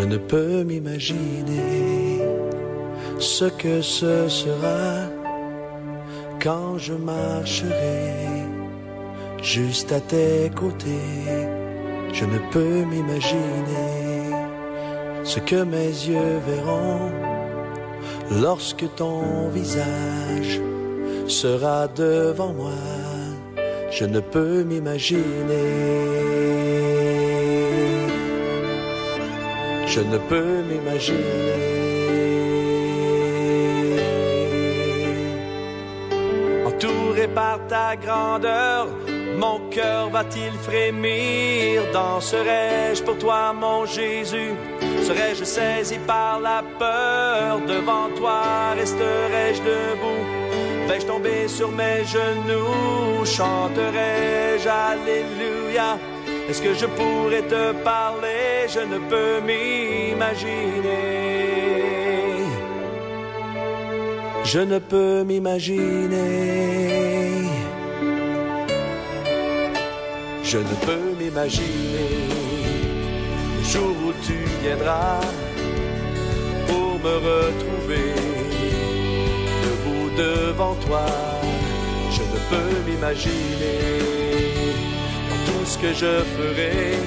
Je ne peux m'imaginer ce que ce sera quand je marcherai juste à tes côtés. Je ne peux m'imaginer ce que mes yeux verront lorsque ton visage sera devant moi. Je ne peux m'imaginer. Je ne peux m'imaginer. Entouré par ta grandeur, mon cœur va-t-il frémir? Danserai-je pour toi, mon Jésus? Serais-je saisi par la peur? Devant toi resterai-je debout? Vais-je tomber sur mes genoux? Chanterai-je Alléluia? Est-ce que je pourrais te parler? Je ne peux m'imaginer. Je ne peux m'imaginer. Je ne peux m'imaginer le jour où tu viendras pour me retrouver debout devant toi. Je ne peux m'imaginer. Tout ce que je ferai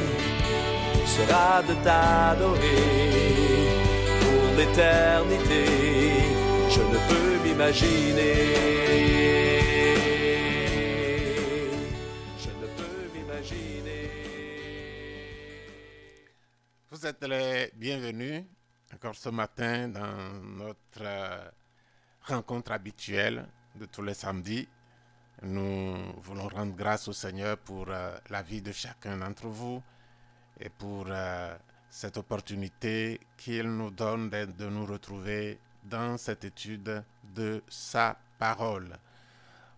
sera de t'adorer pour l'éternité. Je ne peux m'imaginer. Je ne peux m'imaginer. Vous êtes les bienvenus encore ce matin dans notre rencontre habituelle de tous les samedis. Nous voulons rendre grâce au Seigneur pour la vie de chacun d'entre vous et pour cette opportunité qu'il nous donne de nous retrouver dans cette étude de sa parole.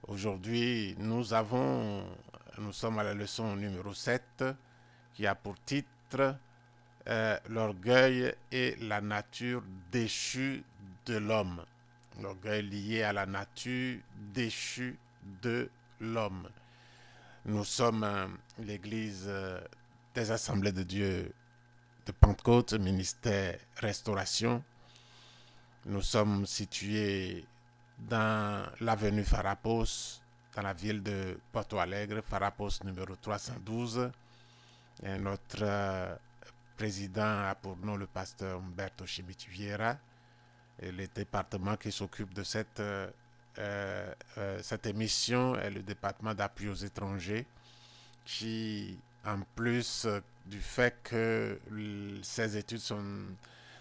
Aujourd'hui, nous sommes à la leçon numéro 7 qui a pour titre l'orgueil et la nature déchue de l'homme. L'orgueil lié à la nature déchue de l'homme. Nous sommes l'église des Assemblées de Dieu de Pentecôte, ministère Restauration. Nous sommes situés dans l'avenue Farapos, dans la ville de Porto Alegre, Farapos numéro 312. Et notre président a pour nom le pasteur Humberto Chimiti Vieira. Et le département qui s'occupe de cette émission est le département d'appui aux étrangers qui, en plus du fait que ces études sont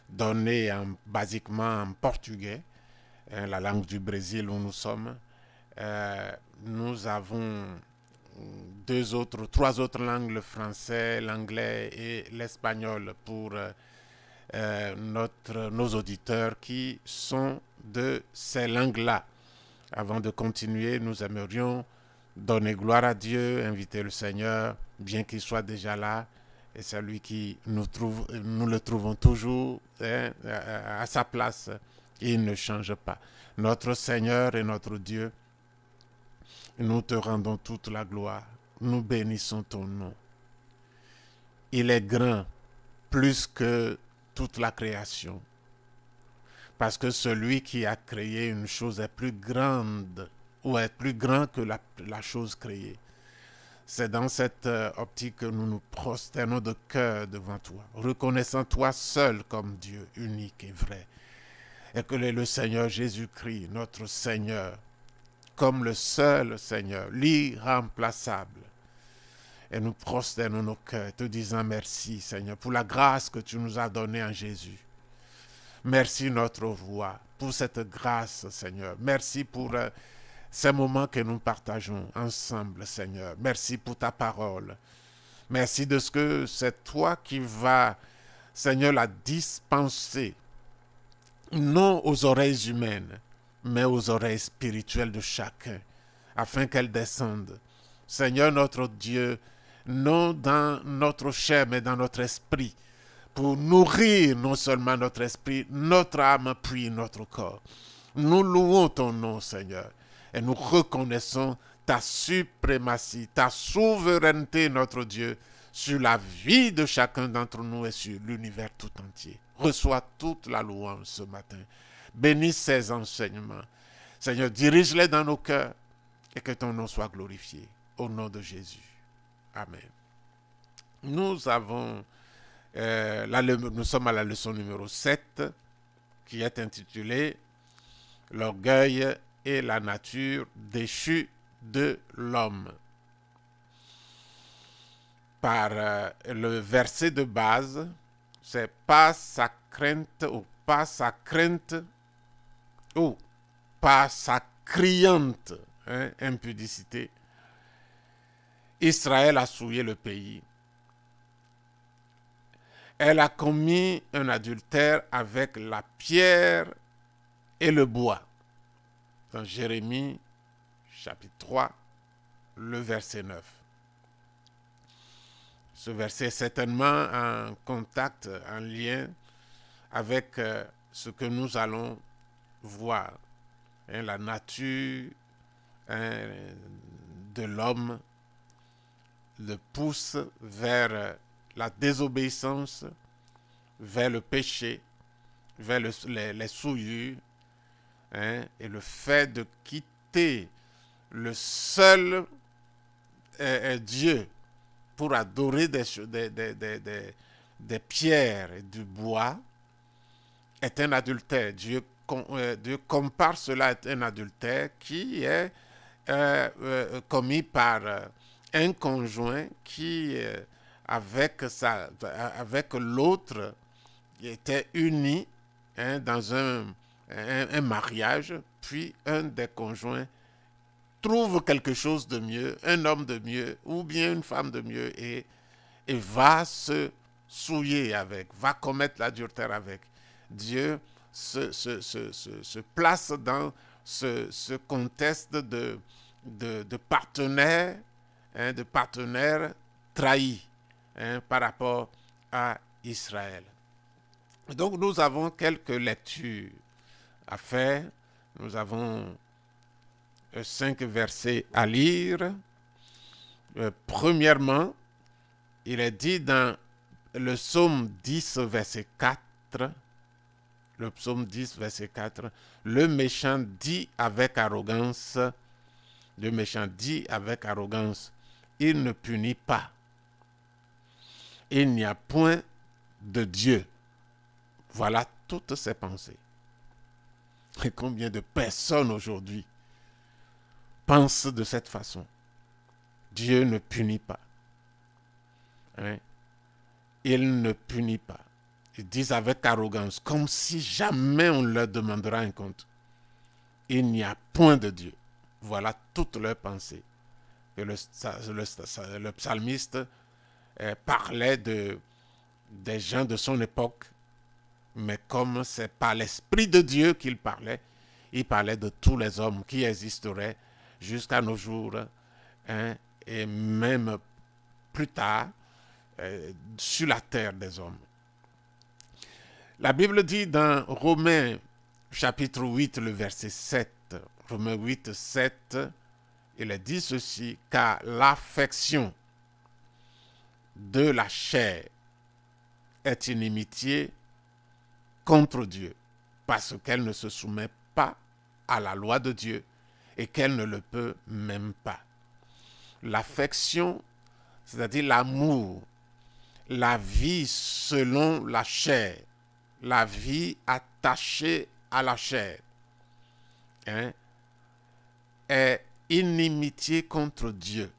données basiquement en portugais, la langue du Brésil où nous sommes, nous avons trois autres langues, le français, l'anglais et l'espagnol pour nos auditeurs qui sont de ces langues-là. Avant de continuer, nous aimerions donner gloire à Dieu, inviter le Seigneur, bien qu'il soit déjà là, et c'est lui qui nous le trouvons toujours à sa place. Il ne change pas. Notre Seigneur et notre Dieu, nous te rendons toute la gloire. Nous bénissons ton nom. Il est grand, plus que toute la création. Parce que celui qui a créé une chose est plus grande ou est plus grand que la chose créée. C'est dans cette optique que nous nous prosternons de cœur devant toi, reconnaissant toi seul comme Dieu unique et vrai. Et que le Seigneur Jésus-Christ, notre Seigneur, comme le seul Seigneur, l'irremplaçable. Et nous prosternons nos cœurs, te disant merci, Seigneur, pour la grâce que tu nous as donnée en Jésus. Merci, notre roi, pour cette grâce, Seigneur. Merci pour ces moments que nous partageons ensemble, Seigneur. Merci pour ta parole. Merci de ce que c'est toi qui vas, Seigneur, la dispenser, non aux oreilles humaines, mais aux oreilles spirituelles de chacun, afin qu'elle descende. Seigneur notre Dieu, non dans notre chair, mais dans notre esprit, pour nourrir non seulement notre esprit, notre âme, puis notre corps. Nous louons ton nom, Seigneur, et nous reconnaissons ta suprématie, ta souveraineté, notre Dieu, sur la vie de chacun d'entre nous et sur l'univers tout entier. Reçois toute la louange ce matin. Bénis ces enseignements. Seigneur, dirige-les dans nos cœurs et que ton nom soit glorifié. Au nom de Jésus. Amen. Nous sommes à la leçon numéro 7 qui est intitulée « L'orgueil et la nature déchue de l'homme ». Par le verset de base, c'est « pas sa crainte ou pas sa crainte ou pas sa criante impudicité. Israël a souillé le pays. Elle a commis un adultère avec la pierre et le bois. » Dans Jérémie, chapitre 3, le verset 9. Ce verset est certainement en contact, en lien avec ce que nous allons voir. La nature de l'homme le pousse vers la désobéissance, vers le péché, vers les souillures, et le fait de quitter le seul Dieu pour adorer des pierres et du bois est un adultère. Dieu compare cela à un adultère qui est commis par un conjoint qui, avec l'autre, était uni dans un mariage, puis un des conjoints trouve quelque chose de mieux, un homme de mieux, ou bien une femme de mieux, et va se souiller avec, va commettre l'adultère avec. Dieu se place dans ce contexte de partenaires, de partenaires trahis par rapport à Israël. Donc nous avons quelques lectures à faire. Nous avons 5 versets à lire. Premièrement, il est dit dans le psaume 10, verset 4, le psaume 10, verset 4, le méchant dit avec arrogance, il ne punit pas. Il n'y a point de Dieu. Voilà toutes ses pensées. Et combien de personnes aujourd'hui pensent de cette façon? Dieu ne punit pas. Il ne punit pas. Ils disent avec arrogance, comme si jamais on leur demandera un compte. Il n'y a point de Dieu. Voilà toutes leurs pensées. Et le psalmiste parlait des gens de son époque, mais comme c'est par l'Esprit de Dieu qu'il parlait, il parlait de tous les hommes qui existeraient jusqu'à nos jours, et même plus tard, sur la terre des hommes. La Bible dit dans Romains chapitre 8, le verset 7, Romains 8, 7, il est dit ceci, car l'affection de la chair est inimitié contre Dieu, parce qu'elle ne se soumet pas à la loi de Dieu et qu'elle ne le peut même pas. L'affection, c'est-à-dire l'amour, la vie selon la chair, la vie attachée à la chair, est inimitié contre Dieu,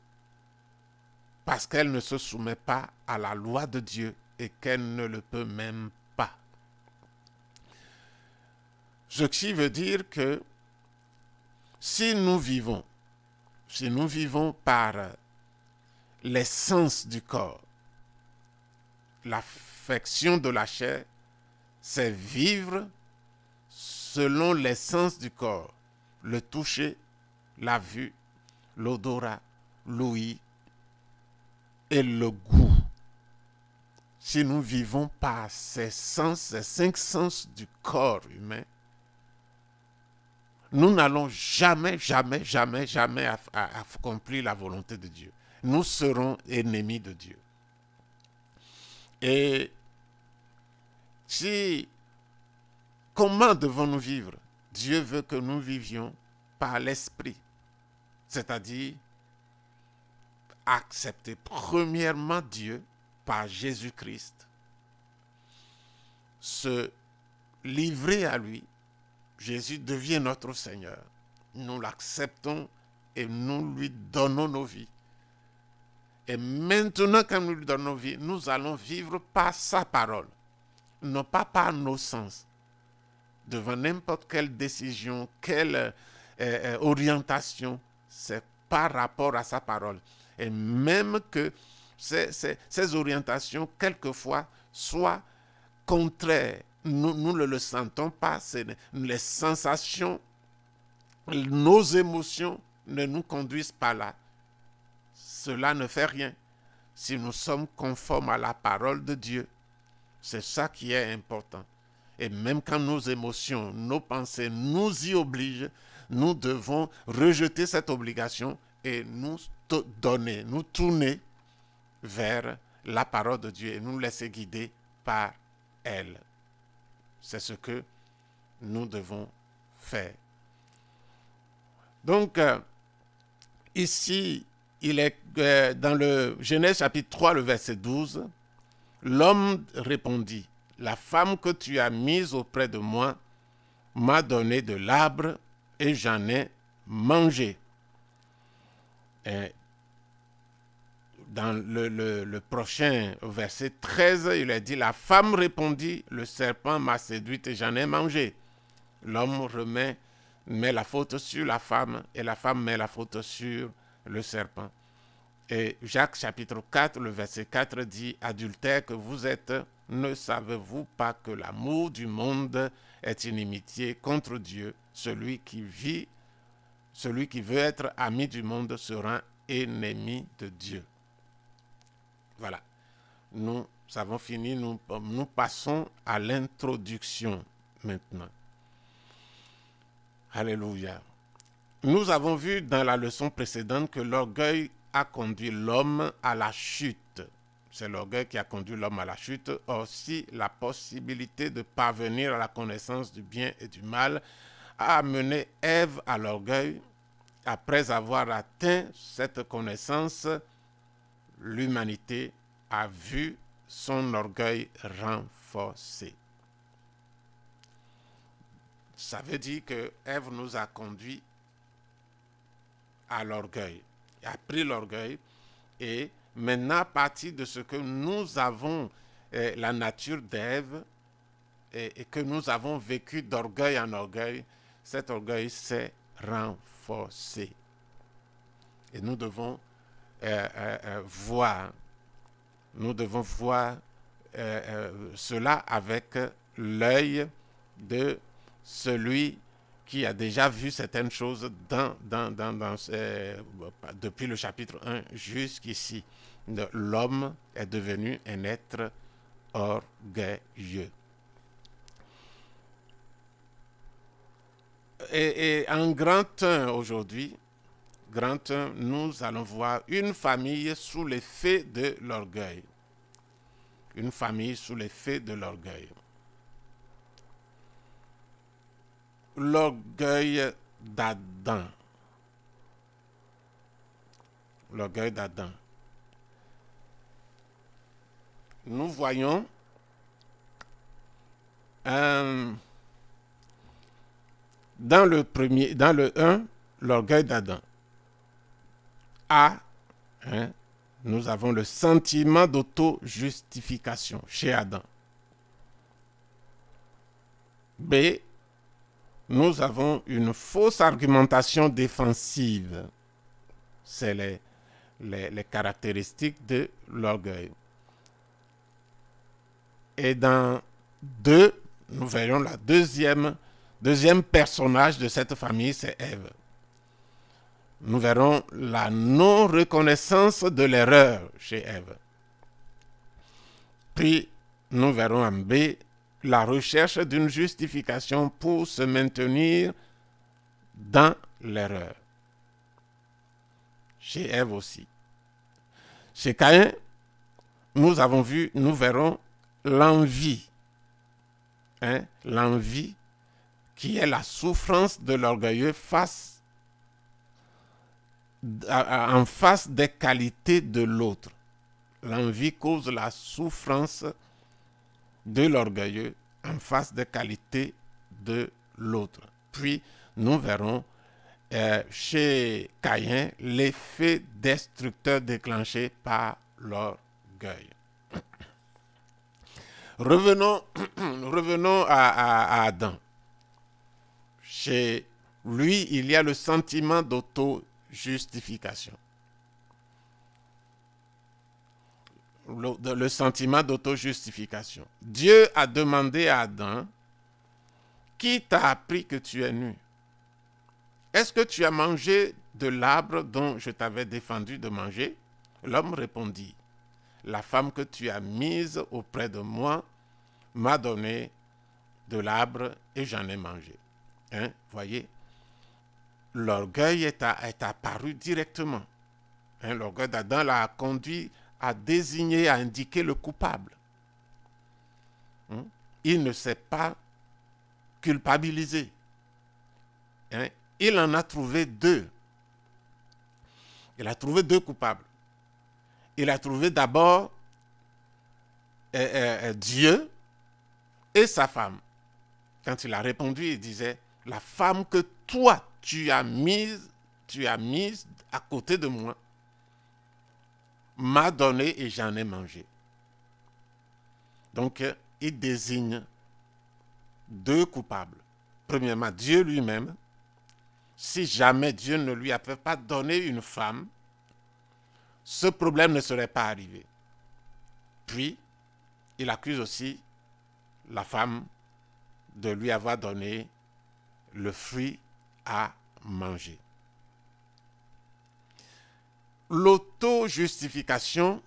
parce qu'elle ne se soumet pas à la loi de Dieu et qu'elle ne le peut même pas. Ce qui veut dire que si nous vivons par l'essence du corps, l'affection de la chair, c'est vivre selon l'essence du corps, le toucher, la vue, l'odorat, l'ouïe et le goût. Si nous vivons par ces sens, ces 5 sens du corps humain, nous n'allons jamais accomplir la volonté de Dieu. Nous serons ennemis de Dieu. Et comment devons-nous vivre? Dieu veut que nous vivions par l'Esprit, c'est-à-dire accepter premièrement Dieu par Jésus-Christ, se livrer à lui. Jésus devient notre Seigneur. Nous l'acceptons et nous lui donnons nos vies. Et maintenant, quand nous lui donnons nos vies, nous allons vivre par sa parole, non pas par nos sens. Devant n'importe quelle décision, quelle orientation, c'est par rapport à sa parole. Et même que ces orientations, quelquefois, soient contraires. Nous ne le sentons pas. Les sensations, nos émotions ne nous conduisent pas là. Cela ne fait rien. Si nous sommes conformes à la parole de Dieu, c'est ça qui est important. Et même quand nos émotions, nos pensées nous y obligent, nous devons rejeter cette obligation et nous donner, nous tourner vers la parole de Dieu et nous laisser guider par elle. C'est ce que nous devons faire. Donc, ici, il est dans le Genèse chapitre 3, le verset 12, l'homme répondit, « La femme que tu as mise auprès de moi m'a donné de l'arbre et j'en ai mangé. » Et dans le prochain verset 13, il est dit, « La femme répondit, le serpent m'a séduite et j'en ai mangé. » L'homme met la faute sur la femme et la femme met la faute sur le serpent. Et Jacques chapitre 4, le verset 4 dit, « Adultère que vous êtes, ne savez-vous pas que l'amour du monde est inimitié contre Dieu? Celui qui veut être ami du monde sera ennemi de Dieu. » Voilà. Nous avons fini, nous passons à l'introduction maintenant. Alléluia. Nous avons vu dans la leçon précédente que l'orgueil a conduit l'homme à la chute. C'est l'orgueil qui a conduit l'homme à la chute. Aussi, la possibilité de parvenir à la connaissance du bien et du mal a amené Ève à l'orgueil. Après avoir atteint cette connaissance, l'humanité a vu son orgueil renforcé. Ça veut dire que Ève nous a conduits à l'orgueil, a pris l'orgueil, et maintenant, à partir de ce que nous avons, la nature d'Ève, et que nous avons vécu d'orgueil en orgueil, cet orgueil s'est renforcé. Et nous devons voir cela avec l'œil de celui qui a déjà vu certaines choses depuis le chapitre 1 jusqu'ici. L'homme est devenu un être orgueilleux. Et en grand 1 aujourd'hui, grand 1, nous allons voir une famille sous l'effet de l'orgueil. Une famille sous l'effet de l'orgueil. L'orgueil d'Adam. L'orgueil d'Adam. Nous voyons dans le 1, l'orgueil d'Adam. A, nous avons le sentiment d'auto-justification chez Adam. B, nous avons une fausse argumentation défensive. C'est les caractéristiques de l'orgueil. Et dans 2, nous verrons la deuxième personnage de cette famille, c'est Ève. Nous verrons la non-reconnaissance de l'erreur chez Ève. Puis, nous verrons en B, la recherche d'une justification pour se maintenir dans l'erreur. Chez Ève aussi. Chez Caïn, nous avons vu, nous verrons l'envie. L'envie qui est la souffrance de l'orgueilleux en face des qualités de l'autre. L'envie cause la souffrance de l'orgueilleux en face des qualités de l'autre. Puis, nous verrons chez Caïn l'effet destructeur déclenché par l'orgueil. Revenons à Adam. Chez lui, il y a le sentiment d'auto-justification. Le sentiment d'auto-justification. Dieu a demandé à Adam, qui t'a appris que tu es nu? Est-ce que tu as mangé de l'arbre dont je t'avais défendu de manger? L'homme répondit, la femme que tu as mise auprès de moi m'a donné de l'arbre et j'en ai mangé. Voyez, l'orgueil est apparu directement. L'orgueil d'Adam l'a conduit à désigner, à indiquer le coupable. Il ne s'est pas culpabilisé. Il en a trouvé deux. Il a trouvé deux coupables. Il a trouvé d'abord Dieu et sa femme. Quand il a répondu, il disait, la femme que toi tu as mise à côté de moi m'a donné et j'en ai mangé. Donc, il désigne deux coupables. Premièrement, Dieu lui-même. Si jamais Dieu ne lui avait pas donné une femme, ce problème ne serait pas arrivé. Puis, il accuse aussi la femme de lui avoir donné le fruit à manger. L'auto-justification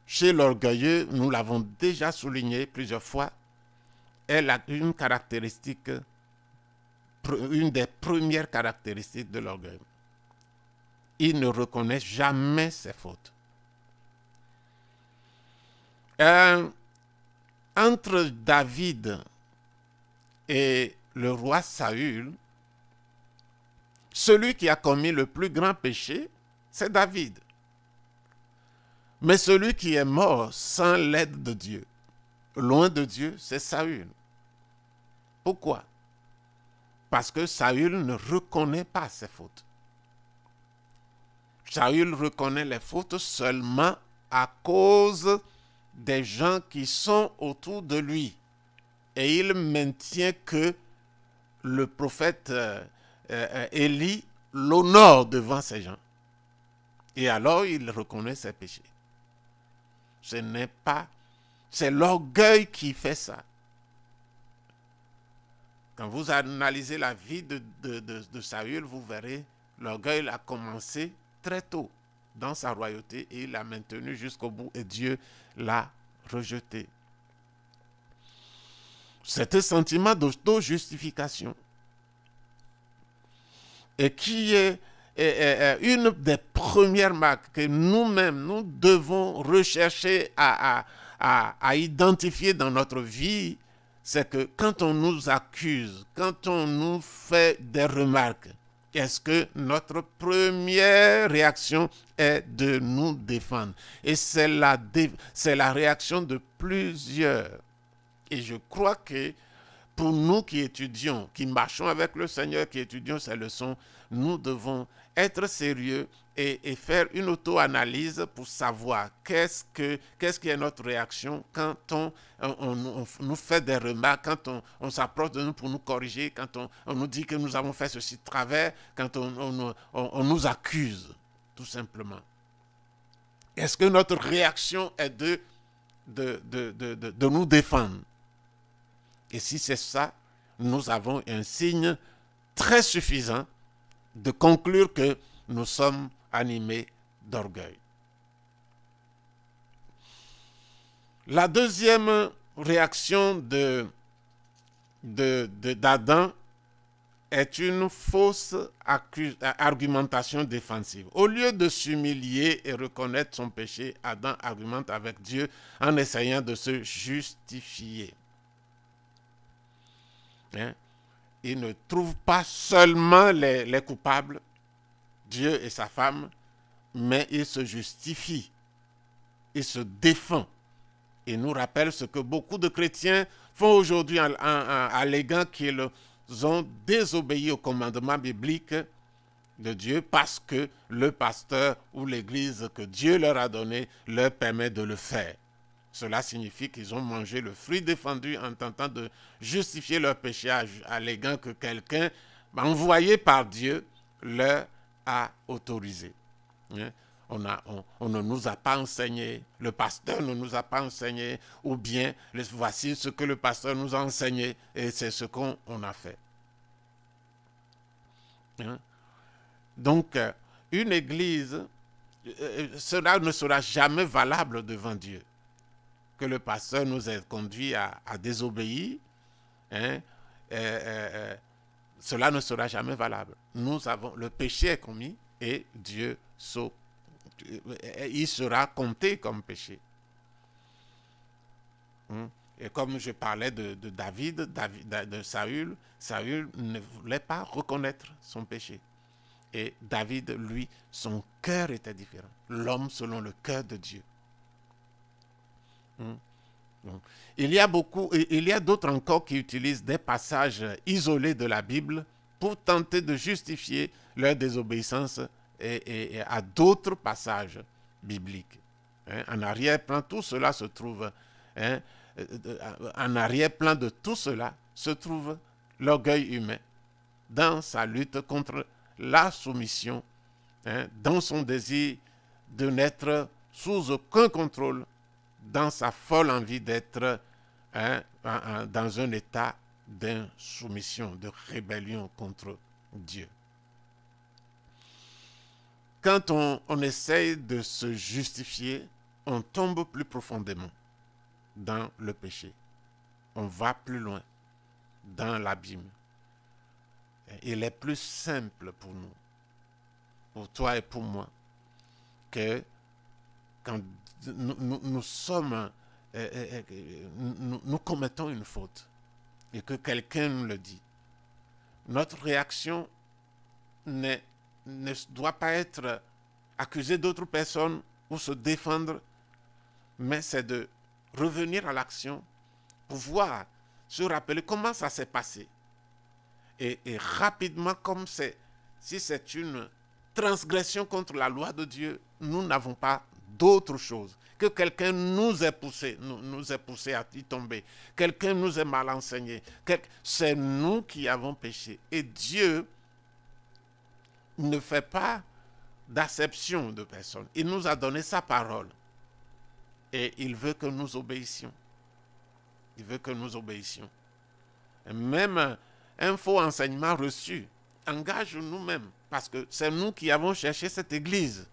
chez l'orgueilleux, nous l'avons déjà souligné plusieurs fois, est une caractéristique, une des premières caractéristiques de l'orgueil. Il ne reconnaît jamais ses fautes. Entre David et le roi Saül, celui qui a commis le plus grand péché, c'est David. Mais celui qui est mort sans l'aide de Dieu, loin de Dieu, c'est Saül. Pourquoi? Parce que Saül ne reconnaît pas ses fautes. Saül reconnaît les fautes seulement à cause des gens qui sont autour de lui. Et il maintient que le prophète Élie l'honore devant ces gens. Et alors il reconnaît ses péchés. C'est l'orgueil qui fait ça. Quand vous analysez la vie de Saül, vous verrez, l'orgueil a commencé très tôt dans sa royauté et il l'a maintenu jusqu'au bout et Dieu l'a rejeté. C'est un sentiment d'auto-justification et qui est une des premières marques que nous-mêmes, nous devons rechercher à identifier dans notre vie, c'est que quand on nous accuse, quand on nous fait des remarques, est-ce que notre première réaction est de nous défendre? Et c'est la réaction de plusieurs. Et je crois que pour nous qui étudions, qui marchons avec le Seigneur, qui étudions ces leçons, nous devons être sérieux et faire une auto-analyse pour savoir qu'est-ce qui est notre réaction quand on nous fait des remarques, quand on s'approche de nous pour nous corriger, quand on nous dit que nous avons fait ceci de travers, quand on nous accuse, tout simplement. Est-ce que notre réaction est de nous défendre? Et si c'est ça, nous avons un signe très suffisant de conclure que nous sommes animés d'orgueil. La deuxième réaction d'Adam est une fausse argumentation défensive. Au lieu de s'humilier et reconnaître son péché, Adam argumente avec Dieu en essayant de se justifier. Hein? Il ne trouve pas seulement les coupables, Dieu et sa femme, mais il se justifie, il se défend. Il nous rappelle ce que beaucoup de chrétiens font aujourd'hui en alléguant qu'ils ont désobéi au commandement biblique de Dieu parce que le pasteur ou l'église que Dieu leur a donné leur permet de le faire. Cela signifie qu'ils ont mangé le fruit défendu en tentant de justifier leur péché, alléguant que quelqu'un envoyé par Dieu leur a autorisé. On ne nous a pas enseigné, le pasteur ne nous a pas enseigné, ou bien voici ce que le pasteur nous a enseigné et c'est ce qu'on a fait. Donc, une église, cela ne sera jamais valable devant Dieu. Que le pasteur nous ait conduit à désobéir, cela ne sera jamais valable. Le péché est commis et Dieu il sera compté comme péché. Et comme je parlais de David, de Saül ne voulait pas reconnaître son péché. Et David, lui, son cœur était différent. L'homme selon le cœur de Dieu. Il y a d'autres encore qui utilisent des passages isolés de la Bible pour tenter de justifier leur désobéissance et à d'autres passages bibliques. En arrière-plan, tout cela se trouve. En arrière-plan de tout cela se trouve l'orgueil humain dans sa lutte contre la soumission, dans son désir de n'être sous aucun contrôle, dans sa folle envie d'être dans un état d'insoumission, de rébellion contre Dieu. Quand on essaye de se justifier, on tombe plus profondément dans le péché. On va plus loin dans l'abîme. Il est plus simple pour nous, pour toi et pour moi, que quand nous commettons une faute et que quelqu'un nous le dit. Notre réaction ne doit pas être accuser d'autres personnes ou se défendre, mais c'est de revenir à l'action, pouvoir se rappeler comment ça s'est passé. Et rapidement, si c'est une transgression contre la loi de Dieu, nous n'avons pas d'autre chose. Que quelqu'un nous ait poussé à y tomber. Quelqu'un nous ait mal enseigné. C'est nous qui avons péché. Et Dieu ne fait pas d'acception de personne. Il nous a donné sa parole. Et il veut que nous obéissions. Il veut que nous obéissions. Et même un faux enseignement reçu engage nous-mêmes. Parce que c'est nous qui avons cherché cette église.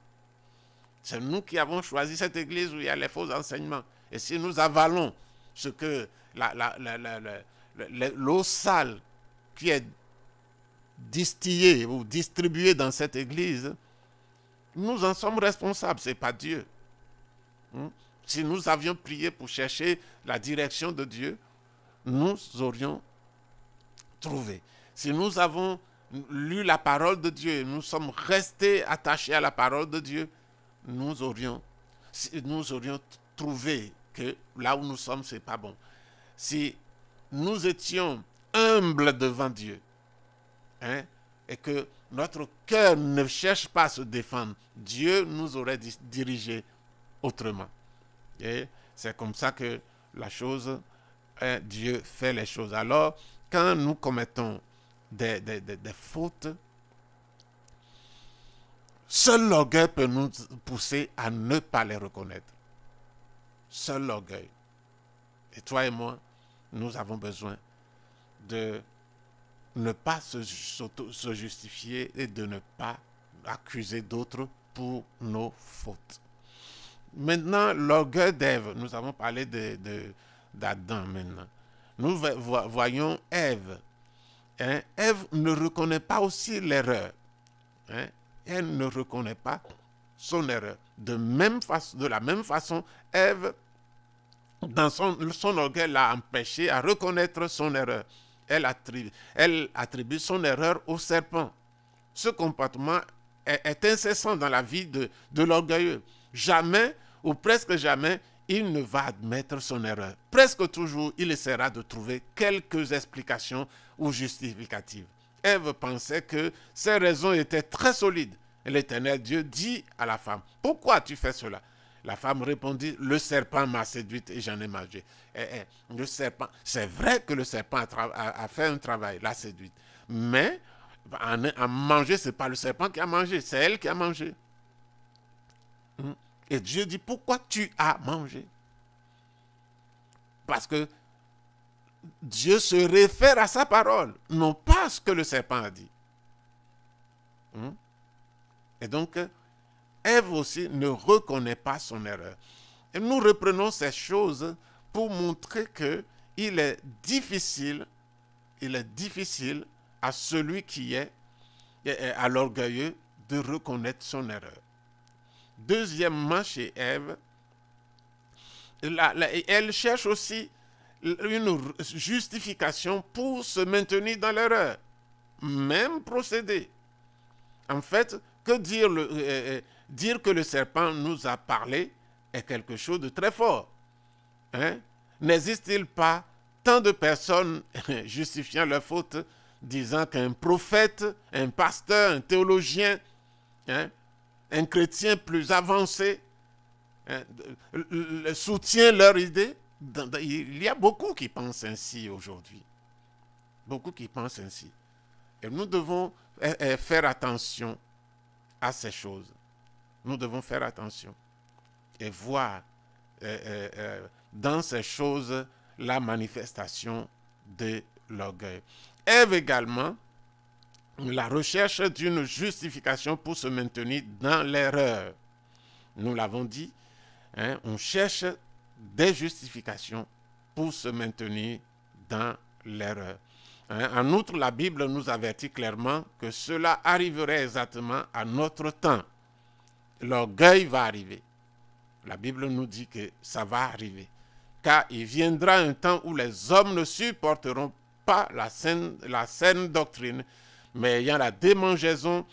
C'est nous qui avons choisi cette église où il y a les faux enseignements. Et si nous avalons ce que l'eau sale qui est distillée ou distribuée dans cette église, nous en sommes responsables, ce n'est pas Dieu. Si nous avions prié pour chercher la direction de Dieu, nous aurions trouvé. Si nous avons lu la parole de Dieu et nous sommes restés attachés à la parole de Dieu, nous aurions trouvé que là où nous sommes, ce n'est pas bon. Si nous étions humbles devant Dieu, et que notre cœur ne cherche pas à se défendre, Dieu nous aurait dirigés autrement. Et c'est comme ça que Dieu fait les choses. Alors, quand nous commettons des fautes, seul l'orgueil peut nous pousser à ne pas les reconnaître. Seul l'orgueil. Et toi et moi, nous avons besoin de ne pas se justifier et de ne pas accuser d'autres pour nos fautes. Maintenant, l'orgueil d'Ève. Nous avons parlé d'Adam maintenant. Nous voyons Ève. hein, Ève ne reconnaît pas aussi l'erreur. Hein. Elle ne reconnaît pas son erreur. De la même façon, Ève, dans son orgueil, l'a empêché à reconnaître son erreur. Elle attribue son erreur au serpent. Ce comportement est incessant dans la vie de l'orgueilleux. Jamais, ou presque jamais, il ne va admettre son erreur. Presque toujours, il essaiera de trouver quelques explications ou justificatives. Ève pensait que ses raisons étaient très solides. L'Éternel Dieu dit à la femme, « Pourquoi tu fais cela ?» La femme répondit, « Le serpent m'a séduite et j'en ai mangé. » Le serpent, c'est vrai que le serpent a fait un travail, l'a séduite. Mais en manger, ce n'est pas le serpent qui a mangé, c'est elle qui a mangé. Et Dieu dit, pourquoi tu as mangé? Parce que Dieu se réfère à sa parole, non pas à ce que le serpent a dit. Et donc, Ève aussi ne reconnaît pas son erreur. Et nous reprenons ces choses pour montrer qu'il est difficile à celui qui est à l'orgueilleux de reconnaître son erreur. Deuxièmement, chez Ève, elle cherche aussi une justification pour se maintenir dans l'erreur. Même procédé. En fait, que dire que le serpent nous a parlé est quelque chose de très fort. Hein? N'existe-t-il pas tant de personnes justifiant leur faute, disant qu'un prophète, un pasteur, un théologien, hein, un chrétien plus avancé, hein, soutient leur idée? Il y a beaucoup qui pensent ainsi aujourd'hui. Beaucoup qui pensent ainsi. Et nous devons faire attention à ces choses. Nous devons faire attention et voir dans ces choses la manifestation de l'orgueil. Ève également, la recherche d'une justification pour se maintenir dans l'erreur. Nous l'avons dit, hein, on cherche des justifications pour se maintenir dans l'erreur. En outre, la Bible nous avertit clairement que cela arriverait exactement à notre temps. L'orgueil va arriver. La Bible nous dit que ça va arriver. Car il viendra un temps où les hommes ne supporteront pas la saine doctrine, mais ayant la démangeaison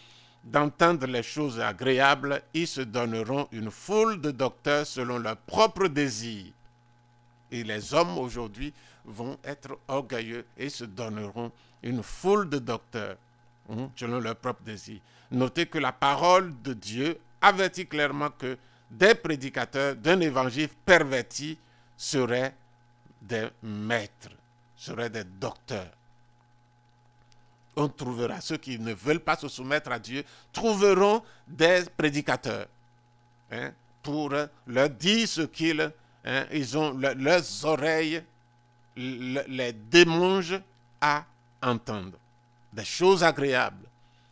d'entendre les choses agréables, ils se donneront une foule de docteurs selon leurs propres désirs. Et les hommes aujourd'hui vont être orgueilleux et se donneront une foule de docteurs selon leurs propres désirs. Notez que la parole de Dieu avertit clairement que des prédicateurs d'un évangile perverti seraient des maîtres, seraient des docteurs. On trouvera, ceux qui ne veulent pas se soumettre à Dieu, trouveront des prédicateurs pour leur dire ce qu'ils ils ont, leurs oreilles les démangent à entendre. Des choses agréables,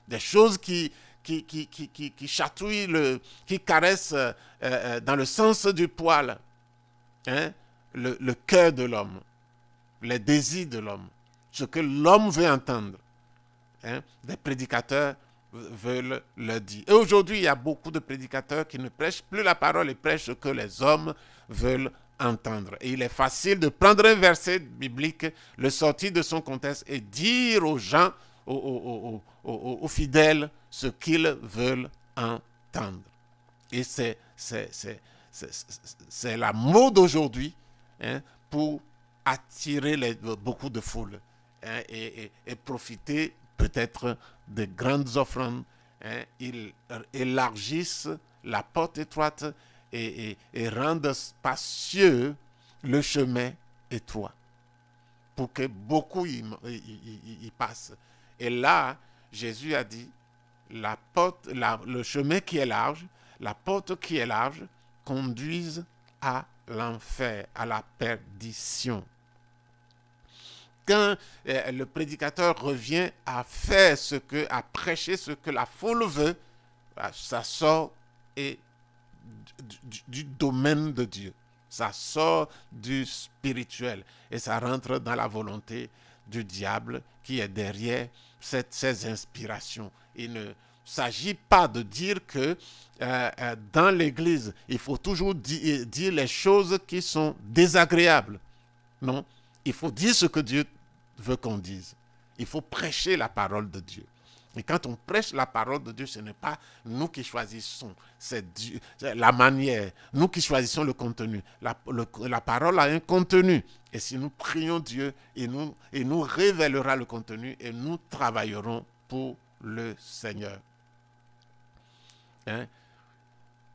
des choses qui chatouillent, qui caressent dans le sens du poil le cœur de l'homme, les désirs de l'homme, ce que l'homme veut entendre. Des prédicateurs veulent le dire. Et aujourd'hui, il y a beaucoup de prédicateurs qui ne prêchent plus la parole et prêchent ce que les hommes veulent entendre. Et il est facile de prendre un verset biblique, le sortir de son contexte et dire aux gens, aux fidèles, ce qu'ils veulent entendre. Et c'est la mode aujourd'hui pour attirer beaucoup de foules et profiter peut-être de grandes offrandes. Ils élargissent la porte étroite et rendent spacieux le chemin étroit pour que beaucoup y passent. Et là, Jésus a dit, le chemin qui est large, la porte qui est large, conduisent à l'enfer, à la perdition. Quand le prédicateur revient à faire à prêcher ce que la foule veut, ça sort du domaine de Dieu. Ça sort du spirituel et ça rentre dans la volonté du diable qui est derrière ces inspirations. Il ne s'agit pas de dire que dans l'Église, il faut toujours dire les choses qui sont désagréables. Non, il faut dire ce que Dieu veut qu'on dise. Il faut prêcher la parole de Dieu. Et quand on prêche la parole de Dieu, ce n'est pas nous qui choisissons, c'est Dieu, la manière, nous qui choisissons le contenu. La parole a un contenu. Et si nous prions Dieu, il nous révélera le contenu et nous travaillerons pour le Seigneur. Hein?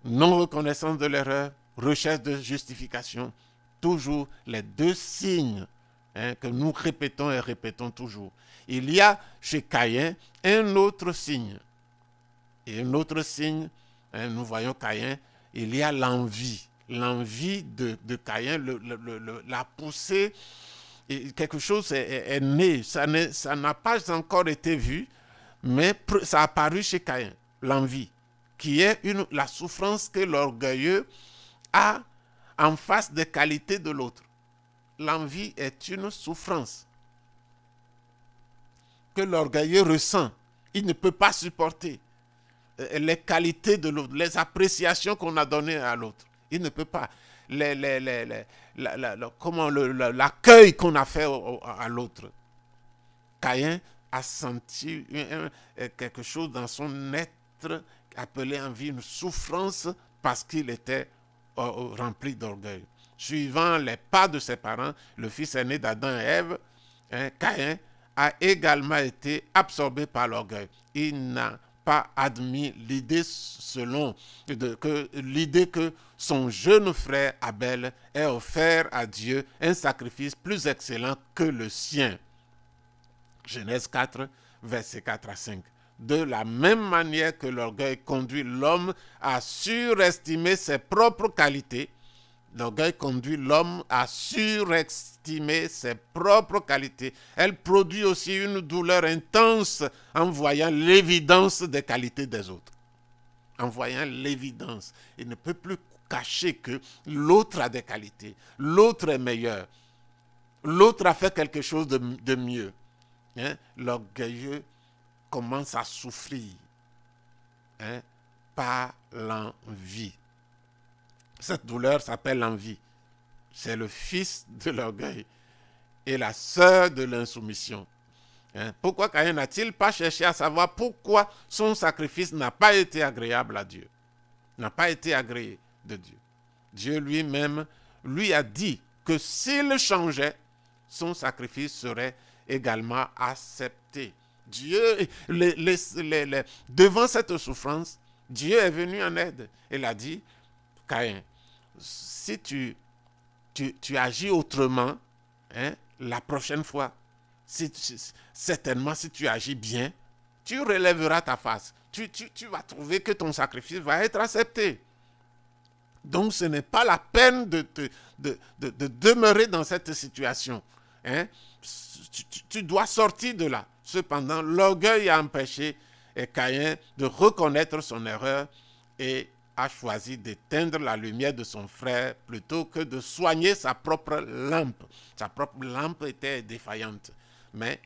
Non-reconnaissance de l'erreur, recherche de justification, toujours les deux signes que nous répétons et répétons toujours. Il y a chez Caïn un autre signe. Et un autre signe, nous voyons Caïn, il y a l'envie. L'envie de Caïn l'a poussé, et quelque chose est né. Ça n'a pas encore été vu, mais ça a apparu chez Caïn, l'envie, qui est la souffrance que l'orgueilleux a en face des qualités de l'autre. L'envie est une souffrance que l'orgueilleux ressent. Il ne peut pas supporter les qualités de l'autre, les appréciations qu'on a données à l'autre. Il ne peut pas. L'accueil qu'on a fait à l'autre. Caïn a senti quelque chose dans son être appelé envie, une souffrance parce qu'il était rempli d'orgueil. Suivant les pas de ses parents, le fils aîné d'Adam et Ève, Caïn a également été absorbé par l'orgueil. Il n'a pas admis l'idée que son jeune frère Abel ait offert à Dieu un sacrifice plus excellent que le sien. Genèse 4, versets 4 à 5. De la même manière que l'orgueil conduit l'homme à surestimer ses propres qualités, l'orgueil conduit l'homme à surestimer ses propres qualités. Elle produit aussi une douleur intense en voyant l'évidence des qualités des autres. En voyant l'évidence. Il ne peut plus cacher que l'autre a des qualités. L'autre est meilleur. L'autre a fait quelque chose de mieux. Hein? L'orgueilleux commence à souffrir par l'envie. Cette douleur s'appelle l'envie. C'est le fils de l'orgueil et la sœur de l'insoumission. Pourquoi Caïn n'a-t-il pas cherché à savoir pourquoi son sacrifice n'a pas été agréable à Dieu? N'a pas été agréé de Dieu. Dieu lui-même lui a dit que s'il changeait, son sacrifice serait également accepté. Dieu, devant cette souffrance, Dieu est venu en aide. Il a dit, Caïn, si tu agis autrement, la prochaine fois, certainement si tu agis bien, tu relèveras ta face. Tu vas trouver que ton sacrifice va être accepté. Donc ce n'est pas la peine de demeurer dans cette situation. Tu dois sortir de là. Cependant, l'orgueil a empêché Caïn de reconnaître son erreur et a choisi d'éteindre la lumière de son frère plutôt que de soigner sa propre lampe. Sa propre lampe était défaillante, mais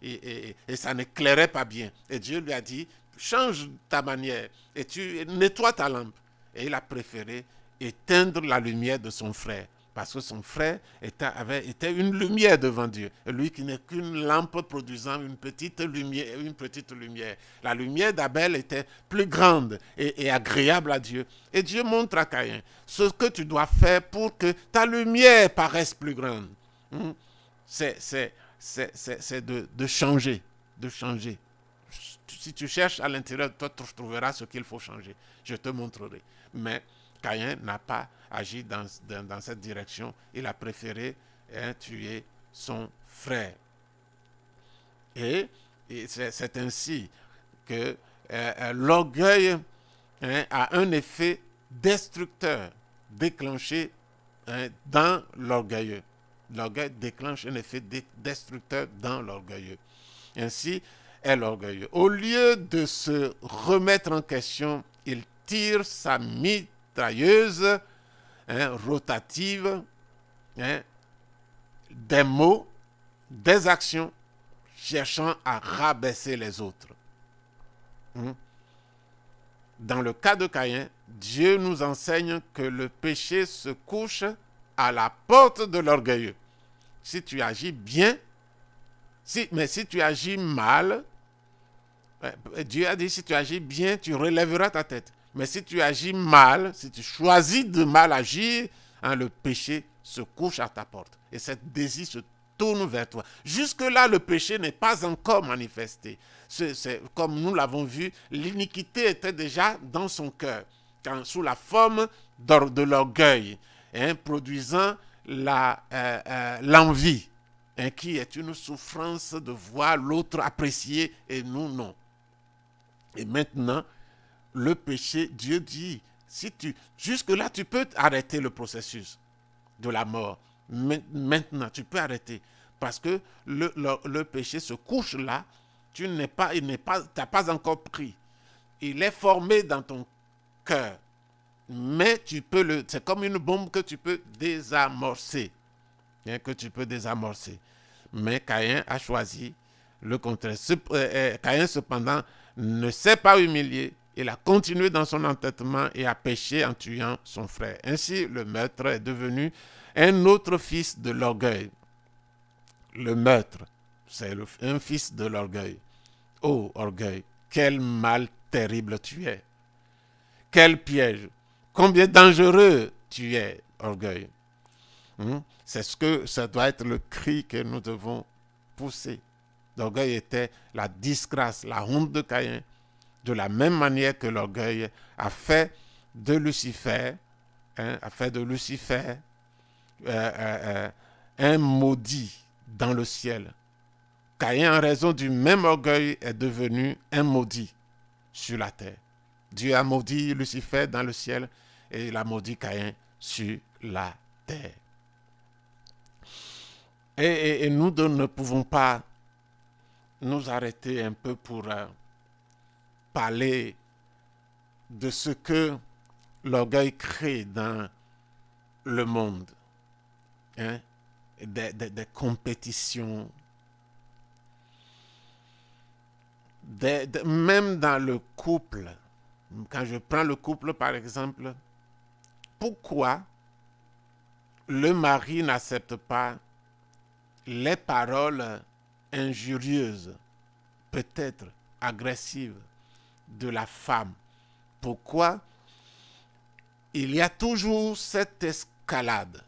et ça n'éclairait pas bien. Et Dieu lui a dit, change ta manière et tu nettoies ta lampe. Et il a préféré éteindre la lumière de son frère, parce que son frère était une lumière devant Dieu. Et lui qui n'est qu'une lampe produisant une petite lumière. La lumière d'Abel était plus grande et agréable à Dieu. Et Dieu montre à Caïn ce que tu dois faire pour que ta lumière paraisse plus grande. C'est de changer. De changer. Si tu cherches à l'intérieur, toi, tu trouveras ce qu'il faut changer. Je te montrerai. Mais Caïn n'a pas agi dans cette direction. Il a préféré tuer son frère. Et c'est ainsi que l'orgueil a un effet destructeur déclenché dans l'orgueilleux. L'orgueil déclenche un effet destructeur dans l'orgueilleux. Ainsi est l'orgueilleux. Au lieu de se remettre en question, il tire sa mitrailleuse rotative, des mots, des actions cherchant à rabaisser les autres. Dans le cas de Caïn, Dieu nous enseigne que le péché se couche à la porte de l'orgueilleux. Si tu agis bien, mais si tu agis mal, Dieu a dit, si tu agis bien, tu relèveras ta tête. Mais si tu agis mal, si tu choisis de mal agir, le péché se couche à ta porte. Et cette désir se tourne vers toi. Jusque-là, le péché n'est pas encore manifesté. C'est, comme nous l'avons vu, l'iniquité était déjà dans son cœur, sous la forme de l'orgueil, produisant l'envie, qui est une souffrance de voir l'autre apprécier et nous non. Et maintenant, le péché, Dieu dit, jusque-là, tu peux arrêter le processus de la mort. Maintenant, tu peux arrêter. Parce que le péché se couche là, tu n'as pas encore pris. Il est formé dans ton cœur. Mais c'est comme une bombe que tu peux désamorcer. Mais Caïn a choisi le contraire. Caïn, cependant, ne s'est pas humilié. Il a continué dans son entêtement et a péché en tuant son frère. Ainsi, le meurtre est devenu un autre fils de l'orgueil. Le meurtre, c'est un fils de l'orgueil. Oh, orgueil, quel mal terrible tu es. Quel piège. Combien dangereux tu es, orgueil. Ça doit être le cri que nous devons pousser. L'orgueil était la disgrâce, la honte de Caïn. De la même manière que l'orgueil a fait de Lucifer, un maudit dans le ciel. Caïn, en raison du même orgueil, est devenu un maudit sur la terre. Dieu a maudit Lucifer dans le ciel et il a maudit Caïn sur la terre. Et nous ne pouvons pas nous arrêter un peu pour parler de ce que l'orgueil crée dans le monde. Des compétitions. Même dans le couple. Quand je prends le couple, par exemple, pourquoi le mari n'accepte pas les paroles injurieuses, peut-être agressives, de la femme? Pourquoi il y a toujours cette escalade?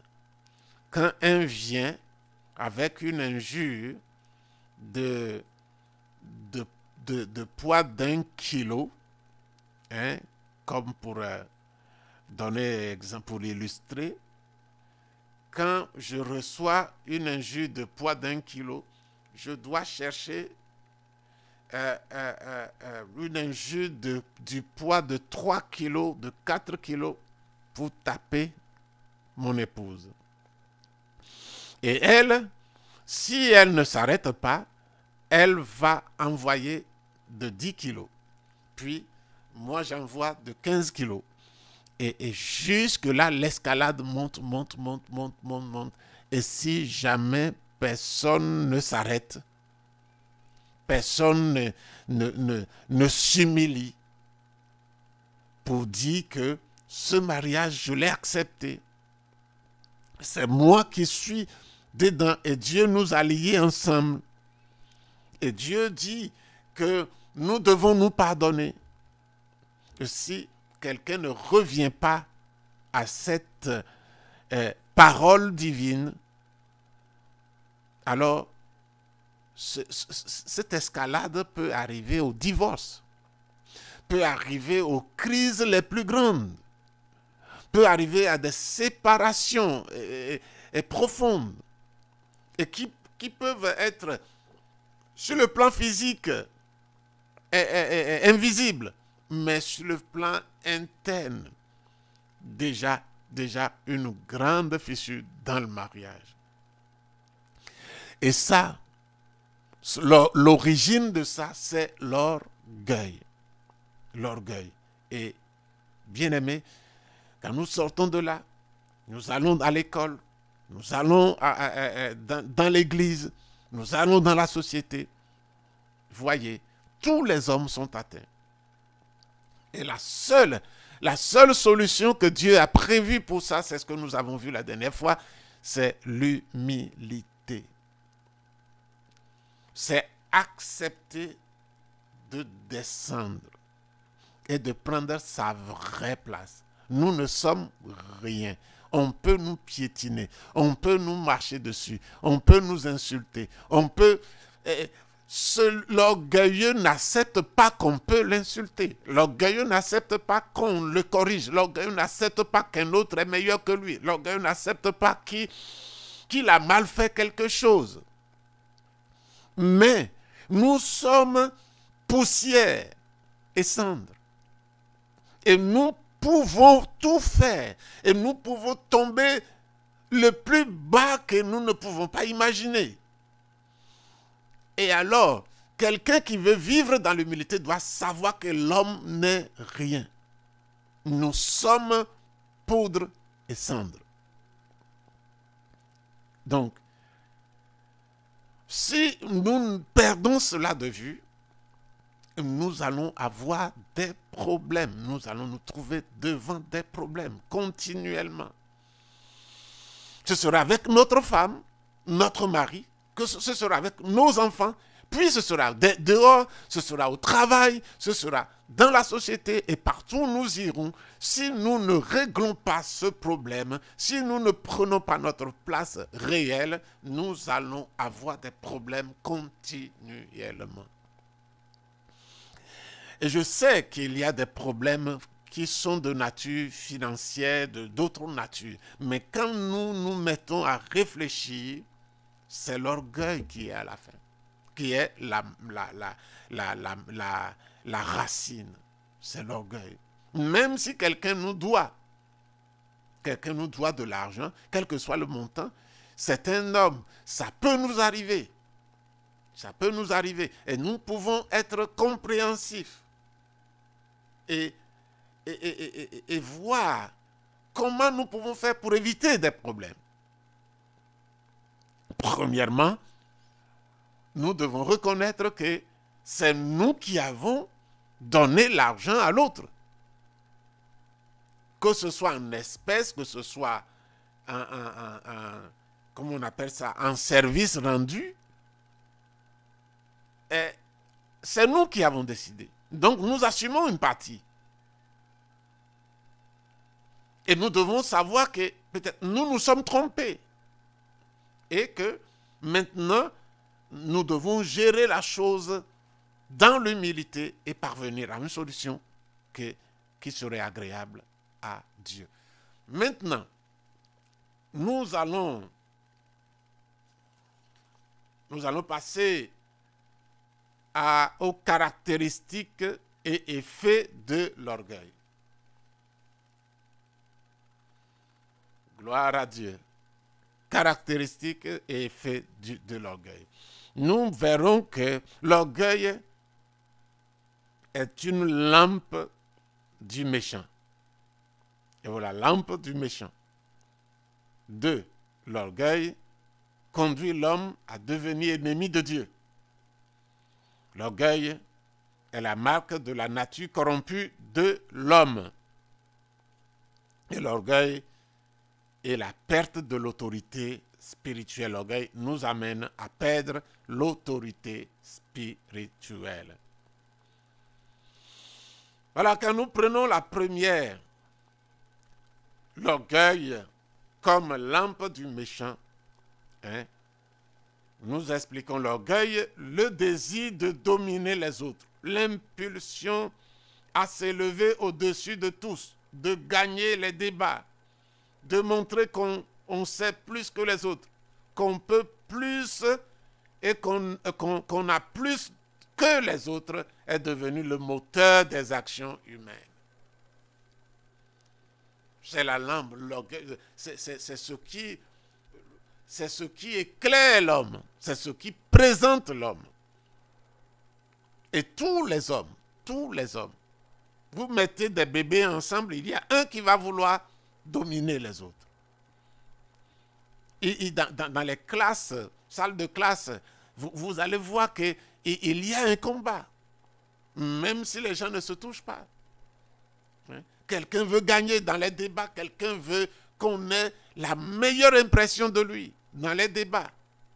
Quand un vient avec une injure de poids d'1 kilo, comme pour donner exemple, pour illustrer, quand je reçois une injure de poids d'1 kilo, je dois chercher une injure du poids de 3 kilos, de 4 kilos, pour taper mon épouse. Et elle, si elle ne s'arrête pas, elle va envoyer de 10 kilos. Puis, moi, j'envoie de 15 kilos. Et jusque-là, l'escalade monte. Et si jamais personne ne s'arrête, personne ne s'humilie pour dire que ce mariage, je l'ai accepté. C'est moi qui suis dedans et Dieu nous a liés ensemble. Et Dieu dit que nous devons nous pardonner. Et si quelqu'un ne revient pas à cette parole divine, alors cette escalade peut arriver au divorce, peut arriver aux crises les plus grandes, peut arriver à des séparations et profondes, et qui peuvent être, sur le plan physique, invisibles, mais sur le plan interne, déjà une grande fissure dans le mariage. Et ça, l'origine de ça, c'est l'orgueil. L'orgueil. Et bien aimé, quand nous sortons de là, Nous allons à l'école, nous allons dans l'église, nous allons dans la société. Voyez, tous les hommes sont atteints. Et la seule solution que Dieu a prévue pour ça, c'est ce que nous avons vu la dernière fois, c'est l'humilité. C'est accepter de descendre et de prendre sa vraie place. Nous ne sommes rien. On peut nous piétiner, on peut nous marcher dessus, on peut nous insulter, on peut... L'orgueilleux n'accepte pas qu'on peut l'insulter. L'orgueilleux n'accepte pas qu'on le corrige. L'orgueilleux n'accepte pas qu'un autre est meilleur que lui. L'orgueilleux n'accepte pas qu'il a mal fait quelque chose. Mais nous sommes poussière et cendre. Et nous pouvons tout faire. Et nous pouvons tomber le plus bas que nous ne pouvons pas imaginer. Et alors, quelqu'un qui veut vivre dans l'humilité doit savoir que l'homme n'est rien. Nous sommes poudre et cendre. Donc, si nous perdons cela de vue, nous allons avoir des problèmes. Nous allons nous trouver devant des problèmes continuellement. Ce sera avec notre femme, notre mari, que ce sera avec nos enfants, puis ce sera dehors, ce sera au travail, ce sera dans la société et partout où nous irons. Si nous ne réglons pas ce problème, si nous ne prenons pas notre place réelle, nous allons avoir des problèmes continuellement. Et je sais qu'il y a des problèmes qui sont de nature financière, d'autres natures. Mais quand nous nous mettons à réfléchir, c'est l'orgueil qui est à la fin, qui est la racine. C'est l'orgueil. Même si quelqu'un nous doit de l'argent, quel que soit le montant, c'est un homme. Ça peut nous arriver. Ça peut nous arriver. Et nous pouvons être compréhensifs et voir comment nous pouvons faire pour éviter des problèmes. Premièrement, nous devons reconnaître que c'est nous qui avons donné l'argent à l'autre. Que ce soit en espèces, que ce soit comment on appelle ça, en service rendu, c'est nous qui avons décidé. Donc nous assumons une partie. Et nous devons savoir que peut-être nous nous sommes trompés. Et que maintenant, nous devons gérer la chose dans l'humilité et parvenir à une solution qui serait agréable à Dieu. Maintenant, nous allons passer aux caractéristiques et effets de l'orgueil. Gloire à Dieu. Caractéristiques et effets de l'orgueil. Nous verrons que l'orgueil est une lampe du méchant. Et voilà, lampe du méchant. 2. L'orgueil conduit l'homme à devenir ennemi de Dieu. L'orgueil est la marque de la nature corrompue de l'homme. Et l'orgueil est la perte de l'autorité spirituelle. L'orgueil nous amène à perdre l'autorité spirituelle. Voilà, quand nous prenons la première, l'orgueil comme lampe du méchant, nous expliquons l'orgueil, le désir de dominer les autres, l'impulsion à s'élever au-dessus de tous, de gagner les débats, de montrer qu'on sait plus que les autres, qu'on peut plus et qu'on a plus que les autres, est devenu le moteur des actions humaines. C'est la lampe, l'orgueil, c'est ce qui éclaire l'homme, c'est ce qui présente l'homme. Et tous les hommes, vous mettez des bébés ensemble, il y a un qui va vouloir dominer les autres. dans les classes, salles de classe, vous allez voir qu'il y a un combat. Même si les gens ne se touchent pas. Hein? Quelqu'un veut gagner dans les débats, quelqu'un veut qu'on ait la meilleure impression de lui dans les débats.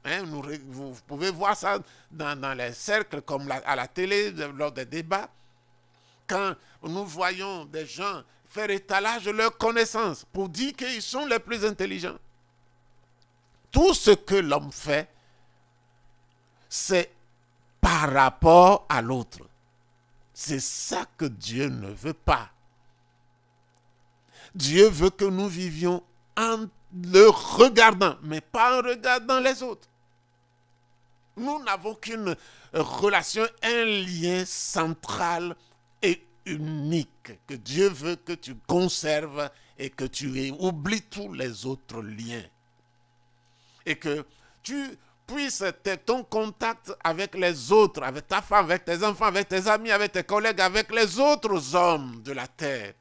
Hein? Vous pouvez voir ça dans les cercles comme à la télé, lors des débats. Quand nous voyons des gens faire étalage de leurs connaissances pour dire qu'ils sont les plus intelligents. Tout ce que l'homme fait, c'est par rapport à l'autre. C'est ça que Dieu ne veut pas. Dieu veut que nous vivions en le regardant, mais pas en regardant les autres. Nous n'avons qu'une relation, un lien central et unique que Dieu veut que tu conserves et que tu oublies tous les autres liens. Et que tu puisses ton contact avec les autres, avec ta femme, avec tes enfants, avec tes amis, avec tes collègues, avec les autres hommes de la terre,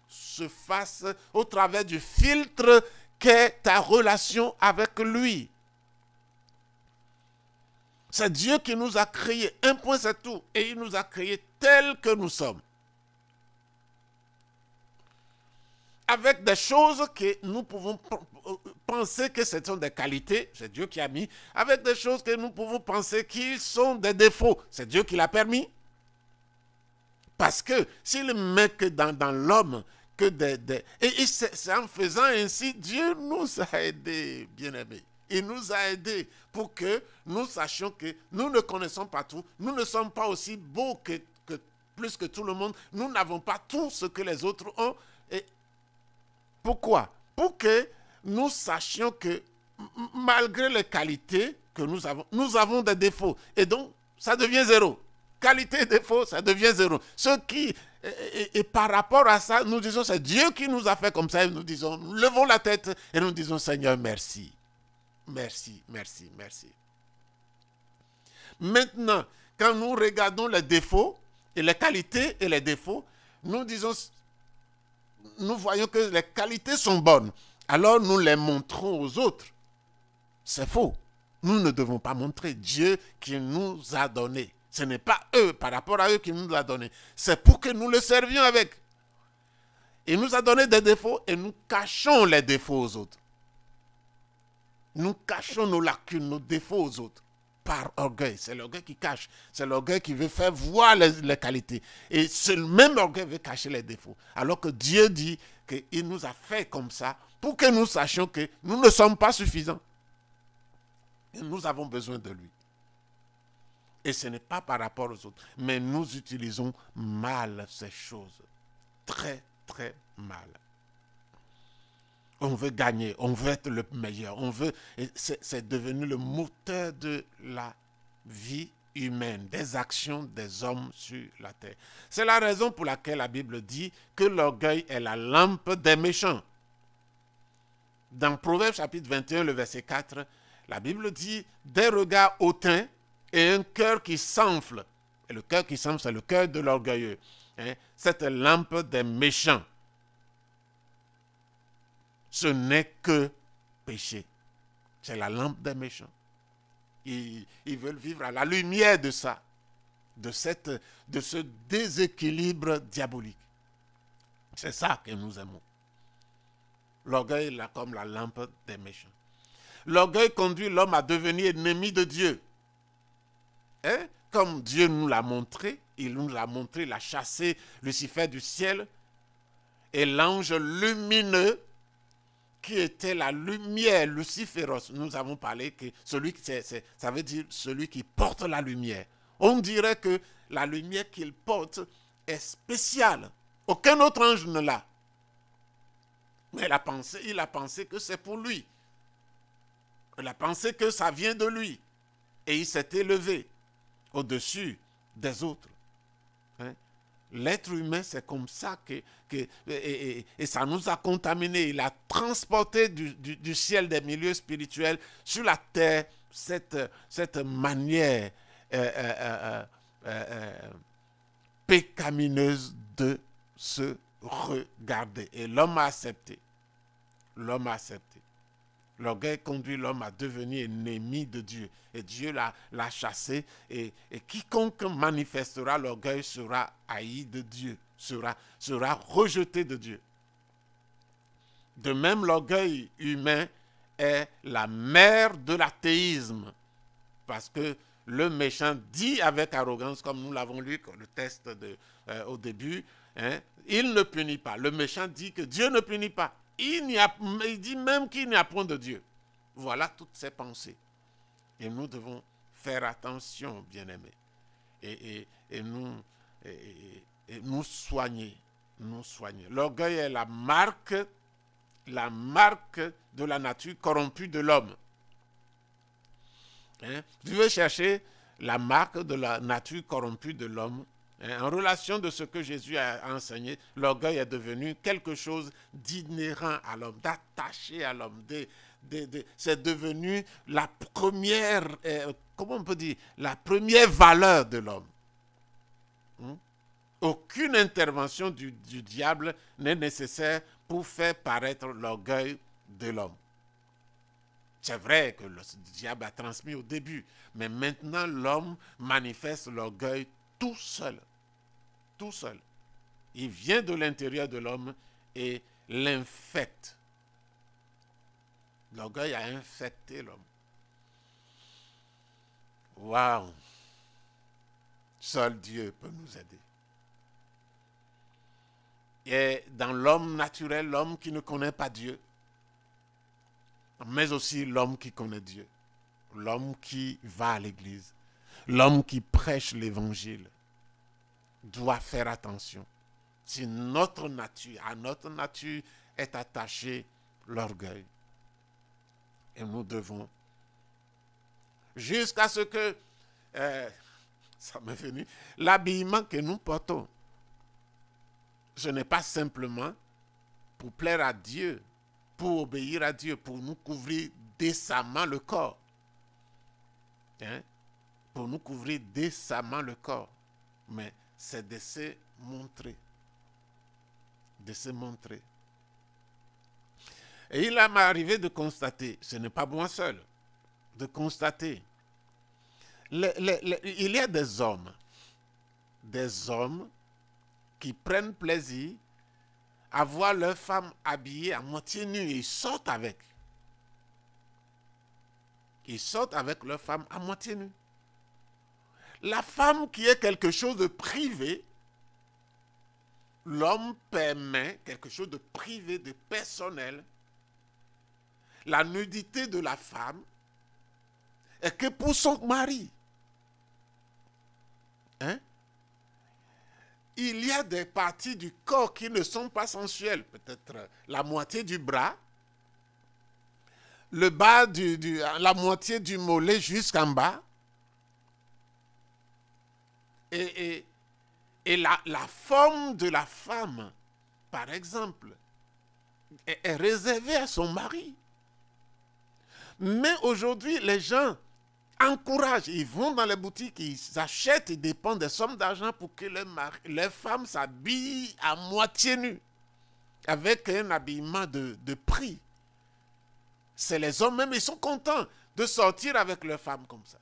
se fasse au travers du filtre qu'est ta relation avec lui. C'est Dieu qui nous a créés, un point c'est tout, et il nous a créés tels que nous sommes. Avec des choses que nous pouvons penser que ce sont des qualités, c'est Dieu qui a mis, avec des choses que nous pouvons penser qu'ils sont des défauts, c'est Dieu qui l'a permis. Parce que s'il ne met que dans l'homme que et c'est en faisant ainsi, Dieu nous a aidés, bien-aimés. Il nous a aidés pour que nous sachions que nous ne connaissons pas tout, nous ne sommes pas aussi beaux que plus que tout le monde, nous n'avons pas tout ce que les autres ont. Et pourquoi? Pour que nous sachions que malgré les qualités que nous avons des défauts. Et donc, ça devient zéro. Qualité et défaut, ça devient zéro. Ce qui, et par rapport à ça, nous disons, c'est Dieu qui nous a fait comme ça. Et nous disons, levons la tête et nous disons, Seigneur, merci. Merci, merci, merci. Maintenant, quand nous regardons les défauts et les qualités et les défauts, nous disons, nous voyons que les qualités sont bonnes. Alors nous les montrons aux autres. C'est faux. Nous ne devons pas montrer Dieu qui nous a donné. Ce n'est pas eux, par rapport à eux, qui nous a donné. C'est pour que nous le servions avec. Il nous a donné des défauts et nous cachons les défauts aux autres. Nous cachons nos lacunes, nos défauts aux autres. Par orgueil. C'est l'orgueil qui cache. C'est l'orgueil qui veut faire voir les qualités. Et ce même orgueil veut cacher les défauts. Alors que Dieu dit qu'il nous a fait comme ça pour que nous sachions que nous ne sommes pas suffisants. Et nous avons besoin de lui. Et ce n'est pas par rapport aux autres. Mais nous utilisons mal ces choses. Très, très mal. On veut gagner, on veut être le meilleur, c'est devenu le moteur de la vie humaine, des actions des hommes sur la terre. C'est la raison pour laquelle la Bible dit que l'orgueil est la lampe des méchants. Dans Proverbes chapitre 21, le verset 4, la Bible dit des regards hautains et un cœur qui s'enfle. Et le cœur qui s'enfle, c'est le cœur de l'orgueilleux. Hein? Cette lampe des méchants. Ce n'est que péché. C'est la lampe des méchants. Ils veulent vivre à la lumière de ça, de ce déséquilibre diabolique. C'est ça que nous aimons. L'orgueil est comme la lampe des méchants. L'orgueil conduit l'homme à devenir ennemi de Dieu. Hein? Comme Dieu nous l'a montré, il nous l'a montré, il a chassé Lucifer du ciel et l'ange lumineux qui était la lumière, Luciphéros. Nous avons parlé que ça veut dire celui qui porte la lumière. On dirait que la lumière qu'il porte est spéciale. Aucun autre ange ne l'a. Mais il a pensé que c'est pour lui. Il a pensé que ça vient de lui. Et il s'est élevé au-dessus des autres. Hein? L'être humain, c'est comme ça et ça nous a contaminés. Il a transporté du ciel des milieux spirituels sur la terre cette manière pécamineuse de se regarder. Et l'homme a accepté. L'homme a accepté. L'orgueil conduit l'homme à devenir ennemi de Dieu. Et Dieu l'a chassé. Et quiconque manifestera l'orgueil sera haï de Dieu, sera rejeté de Dieu. De même, l'orgueil humain est la mère de l'athéisme. Parce que le méchant dit avec arrogance, comme nous l'avons lu, le test au début, hein, il ne punit pas. Le méchant dit que Dieu ne punit pas. Il dit même qu'il n'y a point de Dieu. Voilà toutes ces pensées. Et nous devons faire attention, bien-aimés. Et nous soigner. L'orgueil est la marque de la nature corrompue de l'homme. Hein? Tu veux chercher la marque de la nature corrompue de l'homme? En relation de ce que Jésus a enseigné, l'orgueil est devenu quelque chose d'inhérent à l'homme, d'attaché à l'homme. C'est devenu la première, comment on peut dire, la première valeur de l'homme. Aucune intervention du diable n'est nécessaire pour faire paraître l'orgueil de l'homme. C'est vrai que le diable a transmis au début, mais maintenant l'homme manifeste l'orgueil tout seul. Tout seul. Il vient de l'intérieur de l'homme et l'infecte. L'orgueil a infecté l'homme. Waouh! Seul Dieu peut nous aider. Et dans l'homme naturel, l'homme qui ne connaît pas Dieu, mais aussi l'homme qui connaît Dieu, l'homme qui va à l'église, l'homme qui prêche l'évangile, doit faire attention. Si à notre nature est attaché l'orgueil. Et nous devons, jusqu'à ce que, ça m'est venu, l'habillement que nous portons, ce n'est pas simplement pour plaire à Dieu, pour obéir à Dieu, pour nous couvrir décemment le corps. Hein? Pour nous couvrir décemment le corps. Mais c'est de se montrer. De se montrer. Et il m'est arrivé de constater, ce n'est pas moi seul, de constater, il y a des hommes qui prennent plaisir à voir leurs femmes habillées à moitié nues et ils sortent avec. Ils sortent avec leurs femmes à moitié nues. La femme qui est quelque chose de privé, l'homme permet quelque chose de privé, de personnel. La nudité de la femme est que pour son mari. Hein? Il y a des parties du corps qui ne sont pas sensuelles. Peut-être la moitié du bras, le bas la moitié du mollet jusqu'en bas. Et la forme de la femme, par exemple, est réservée à son mari. Mais aujourd'hui, les gens encouragent, ils vont dans les boutiques, ils achètent, ils dépensent des sommes d'argent pour que les femmes s'habillent à moitié nues, avec un habillement de prix. C'est les hommes même, ils sont contents de sortir avec leurs femmes comme ça.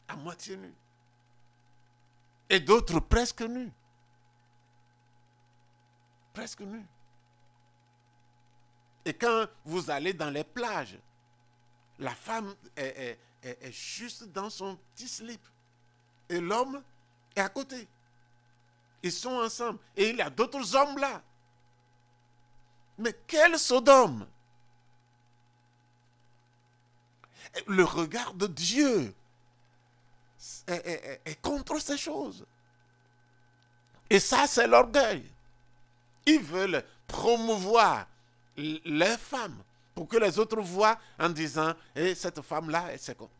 À moitié nus. Et d'autres presque nus. Presque nus. Et quand vous allez dans les plages, la femme est juste dans son petit slip. Et l'homme est à côté. Ils sont ensemble. Et il y a d'autres hommes là. Mais quel Sodome! Le regard de Dieu est contre ces choses. Et ça, c'est l'orgueil. Ils veulent promouvoir les femmes pour que les autres voient en disant cette femme-là, c'est comme.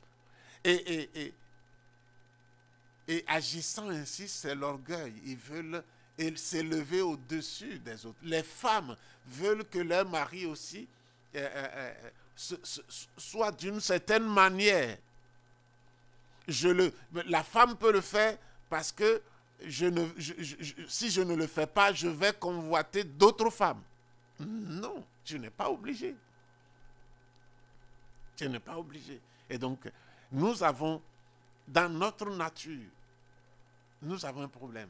Et agissant ainsi, c'est l'orgueil. Ils veulent s'élever au-dessus des autres. Les femmes veulent que leur mari aussi soit d'une certaine manière. La femme peut le faire parce que si je ne le fais pas, je vais convoiter d'autres femmes. Non, tu n'es pas obligé. Tu n'es pas obligé. Et donc, nous avons, dans notre nature, nous avons un problème.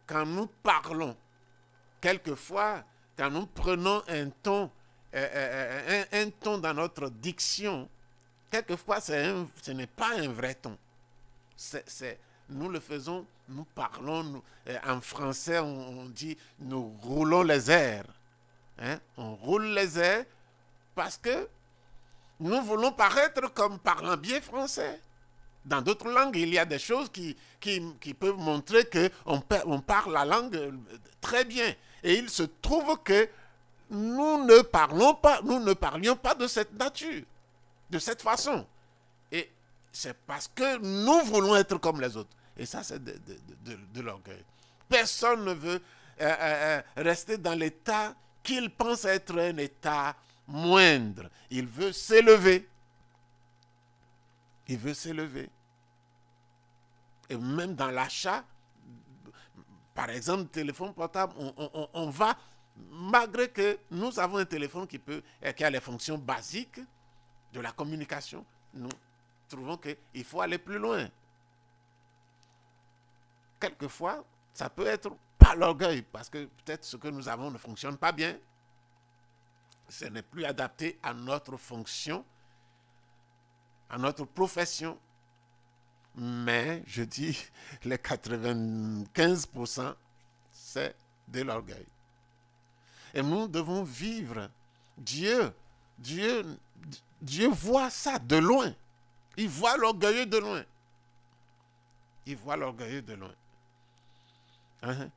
Quand nous parlons, quelquefois, quand nous prenons un ton dans notre diction, quelquefois, ce n'est pas un vrai ton. Nous le faisons, nous parlons, en français, on dit, nous roulons les airs. Hein? On roule les airs parce que nous voulons paraître comme parlant bien français. Dans d'autres langues, il y a des choses qui peuvent montrer qu'on parle la langue très bien. Et il se trouve que nous ne parlions pas de cette nature, de cette façon. Et c'est parce que nous voulons être comme les autres. Et ça, c'est de l'orgueil. Personne ne veut rester dans l'état qu'il pense être un état moindre. Il veut s'élever. Il veut s'élever. Et même dans l'achat, par exemple, téléphone portable, on va, malgré que nous avons un téléphone qui a les fonctions basiques de la communication, nous trouvons qu'il faut aller plus loin. Quelquefois, ça peut être pas l'orgueil, parce que peut-être ce que nous avons ne fonctionne pas bien. Ce n'est plus adapté à notre fonction, à notre profession. Mais, je dis, les 95%, c'est de l'orgueil. Et nous devons vivre. Dieu voit ça de loin. Il voit l'orgueilleux de loin. Il voit l'orgueilleux de loin. Hein?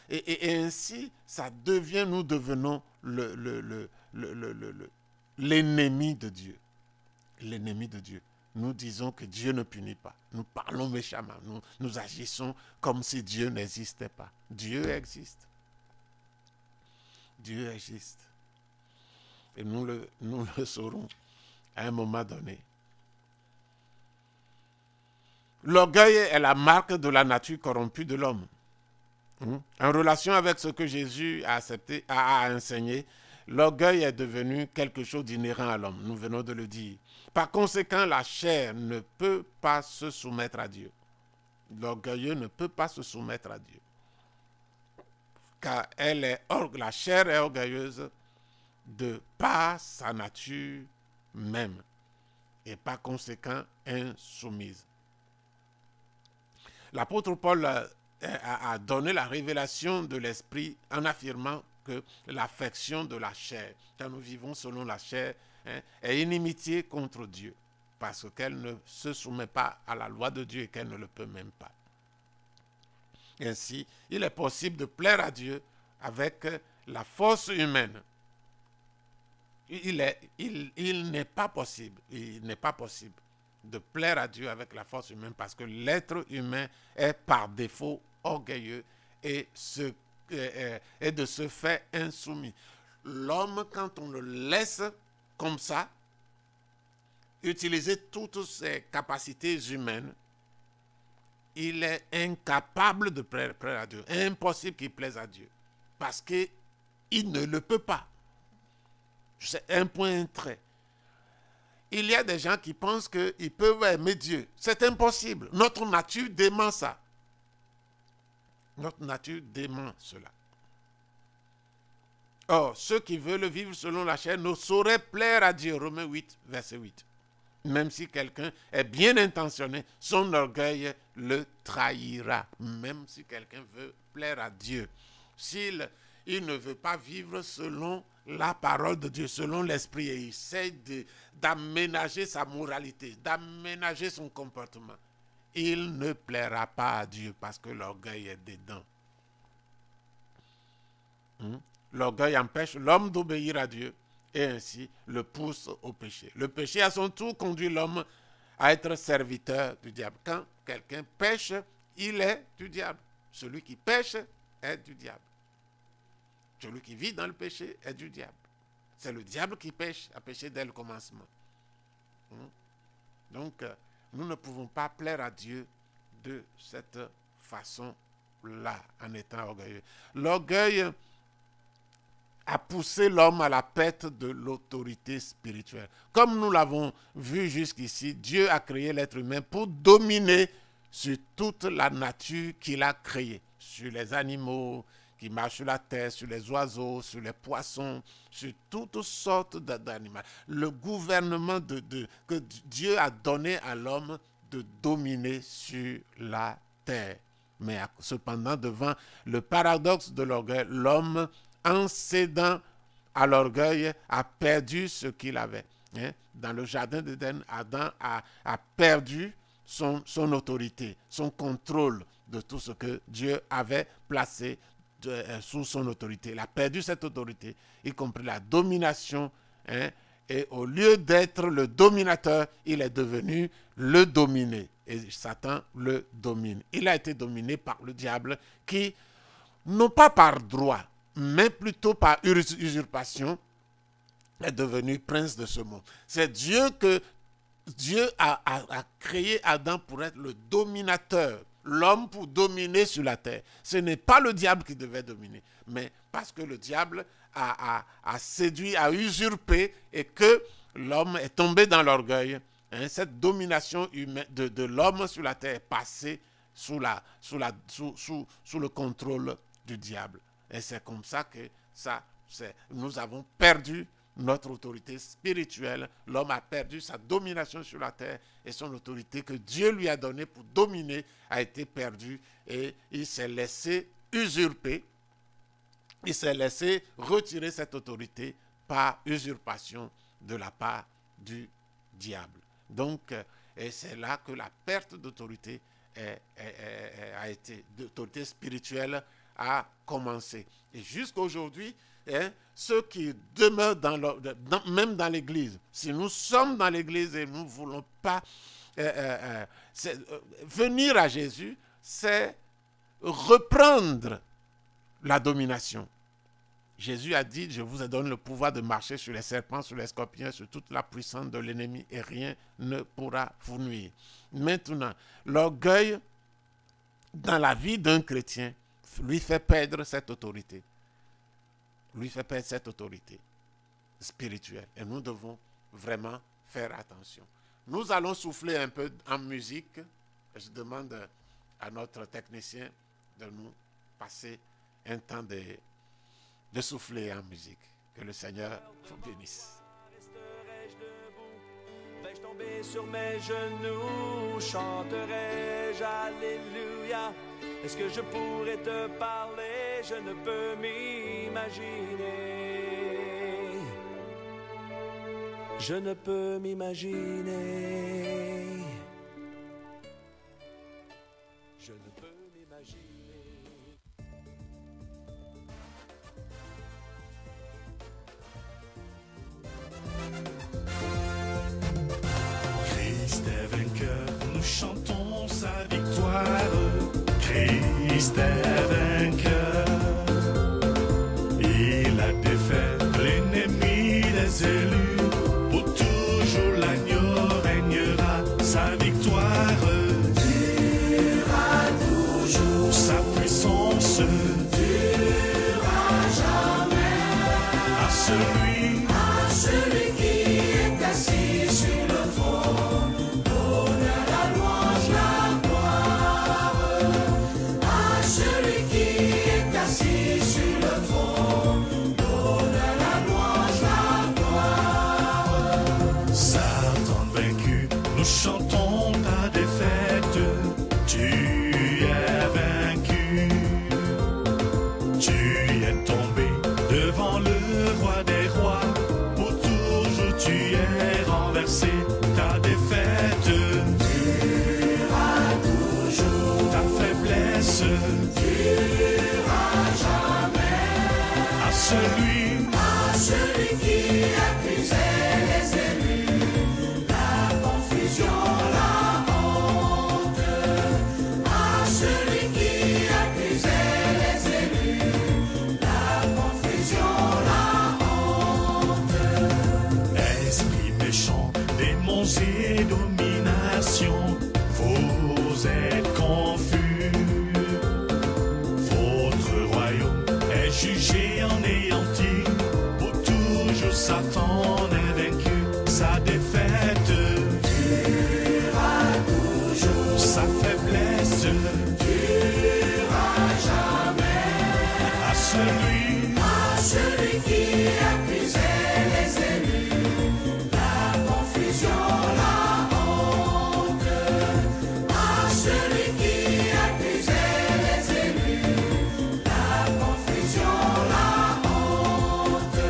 Et ainsi, ça devient, nous devenons l'ennemi de Dieu. L'ennemi de Dieu. Nous disons que Dieu ne punit pas. Nous parlons méchamment. Nous agissons comme si Dieu n'existait pas. Dieu existe. Dieu existe. Et nous le saurons à un moment donné. L'orgueil est la marque de la nature corrompue de l'homme. En relation avec ce que Jésus a enseigné, l'orgueil est devenu quelque chose d'inhérent à l'homme. Nous venons de le dire. Par conséquent, la chair ne peut pas se soumettre à Dieu. L'orgueilleux ne peut pas se soumettre à Dieu. Car la chair est orgueilleuse de par sa nature même. Et par conséquent, insoumise. L'apôtre Paul a donné la révélation de l'esprit en affirmant que l'affection de la chair, quand nous vivons selon la chair, est inimitié contre Dieu, parce qu'elle ne se soumet pas à la loi de Dieu et qu'elle ne le peut même pas. Ainsi, il est possible de plaire à Dieu avec la force humaine. Il n'est pas possible de plaire à Dieu avec la force humaine parce que l'être humain est par défaut orgueilleux et de ce fait insoumis. L'homme, quand on le laisse comme ça, utiliser toutes ses capacités humaines, il est incapable de plaire à Dieu. Impossible qu'il plaise à Dieu. Parce qu'il ne le peut pas. C'est un point, un trait. Il y a des gens qui pensent qu'ils peuvent aimer Dieu. C'est impossible. Notre nature dément ça. Notre nature dément cela. Or, ceux qui veulent vivre selon la chair ne sauraient plaire à Dieu. Romains 8, verset 8. Même si quelqu'un est bien intentionné, son orgueil le trahira. Même si quelqu'un veut plaire à Dieu. S'il ne veut pas vivre selon la parole de Dieu, selon l'esprit, et il essaie d'aménager sa moralité, d'aménager son comportement, il ne plaira pas à Dieu parce que l'orgueil est dedans. L'orgueil empêche l'homme d'obéir à Dieu et ainsi le pousse au péché. Le péché à son tour conduit l'homme à être serviteur du diable. Quand quelqu'un pêche, il est du diable. Celui qui pêche est du diable. Celui qui vit dans le péché est du diable. C'est le diable qui a péché dès le commencement. Donc, nous ne pouvons pas plaire à Dieu de cette façon là en étant orgueilleux. L'orgueil a poussé l'homme à la perte de l'autorité spirituelle. Comme nous l'avons vu jusqu'ici, Dieu a créé l'être humain pour dominer sur toute la nature qu'il a créée, sur les animaux qui marchent sur la terre, sur les oiseaux, sur les poissons, sur toutes sortes d'animaux. Le gouvernement que Dieu a donné à l'homme de dominer sur la terre. Mais cependant, devant le paradoxe de l'orgueil, l'homme, en cédant à l'orgueil, a perdu ce qu'il avait. Dans le jardin d'Éden, Adam a perdu son autorité, son contrôle de tout ce que Dieu avait placé sous son autorité. Il a perdu cette autorité, y compris la domination. Et au lieu d'être le dominateur, il est devenu le dominé. Et Satan le domine. Il a été dominé par le diable qui, non pas par droit, mais plutôt par usurpation, est devenu prince de ce monde. C'est Dieu a créé Adam pour être le dominateur, l'homme pour dominer sur la terre. Ce n'est pas le diable qui devait dominer, mais parce que le diable a séduit, a usurpé et que l'homme est tombé dans l'orgueil, cette domination humaine de l'homme sur la terre est passée sous le contrôle du diable. Et c'est comme ça que nous avons perdu notre autorité spirituelle. L'homme a perdu sa domination sur la terre et son autorité que Dieu lui a donnée pour dominer a été perdue et il s'est laissé usurper. Il s'est laissé retirer cette autorité par usurpation de la part du diable. Donc, et c'est là que la perte d'autorité a été, d'autorité spirituelle a commencé. Et jusqu'à aujourd'hui, ceux qui demeurent même dans l'église, si nous sommes dans l'église et nous ne voulons pas venir à Jésus, c'est reprendre la domination. Jésus a dit, je vous ai donné le pouvoir de marcher sur les serpents, sur les scorpions, sur toute la puissance de l'ennemi et rien ne pourra vous nuire. Maintenant, l'orgueil dans la vie d'un chrétien lui fait perdre cette autorité. Lui fait perdre cette autorité spirituelle. Et nous devons vraiment faire attention. Nous allons souffler un peu en musique. Je demande à notre technicien de nous passer un temps de souffler en musique. Que le Seigneur vous bénisse. Resterai-je debout? Vais-je tomber sur mes genoux? Chanterai-je Alléluia? Est-ce que je pourrais te parler? Je ne peux m'imaginer. Je ne peux m'imaginer. Je ne peux m'imaginer. Christ est vainqueur, nous chantons sa victoire. Christ est vainqueur. Il a défait l'ennemi des élus. Pour toujours l'agneau régnera. Sa victoire durera toujours. Sa puissance durera jamais. À celui qui est assis sur le trône, donne la louange, la gloire. À celui qui est assis sur le trône, donne la louange, la gloire. Satan vaincu, nous chantons ta défaite. Tu es vaincu. Tu es tombé devant le roi des rois. Pour toujours tu es renversé. Ta défaite durera toujours. Ta faiblesse durera jamais. À celui qui accusait les élus, la confusion, la honte. À celui qui accusait les élus, la confusion, la honte. Esprit méchant, démons et domination, vous êtes confus. sa défaite durera toujours, sa faiblesse durera jamais. À celui qui accusait les élus, la confusion, la honte. À celui qui accusait les élus, la confusion, la honte.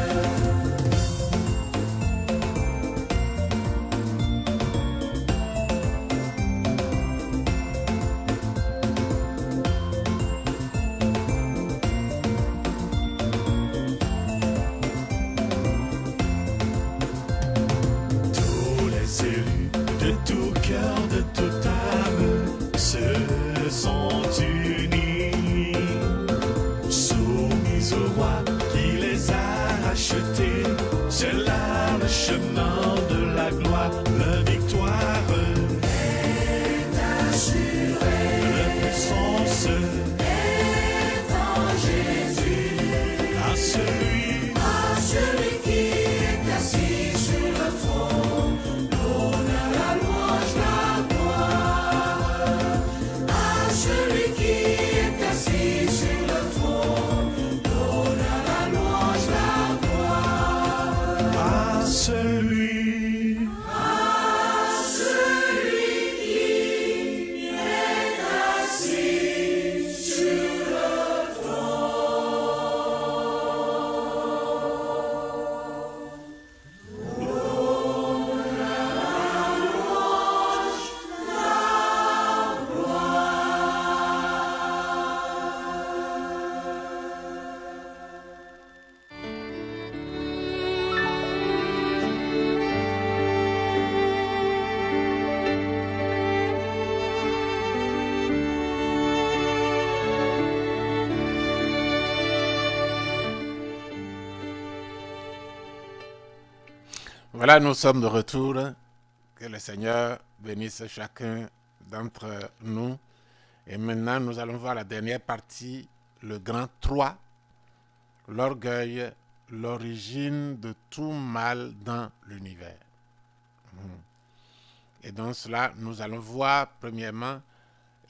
Tous les élus de tout cœur, de toute âme se sont unis, soumis au roi qui les a rachetés. C'est là le chemin de la gloire, la victoire est assurée. La puissance est en Jésus. À celui qui est assis sur le trône, l'honneur, la louange, la gloire. À celui qui est assis sur le trône, l'honneur, la louange, la gloire. À celui qui est assis sur le Voilà, nous sommes de retour. Que le Seigneur bénisse chacun d'entre nous. Et maintenant, nous allons voir la dernière partie, le grand 3, l'orgueil, l'origine de tout mal dans l'univers. Et dans cela, nous allons voir premièrement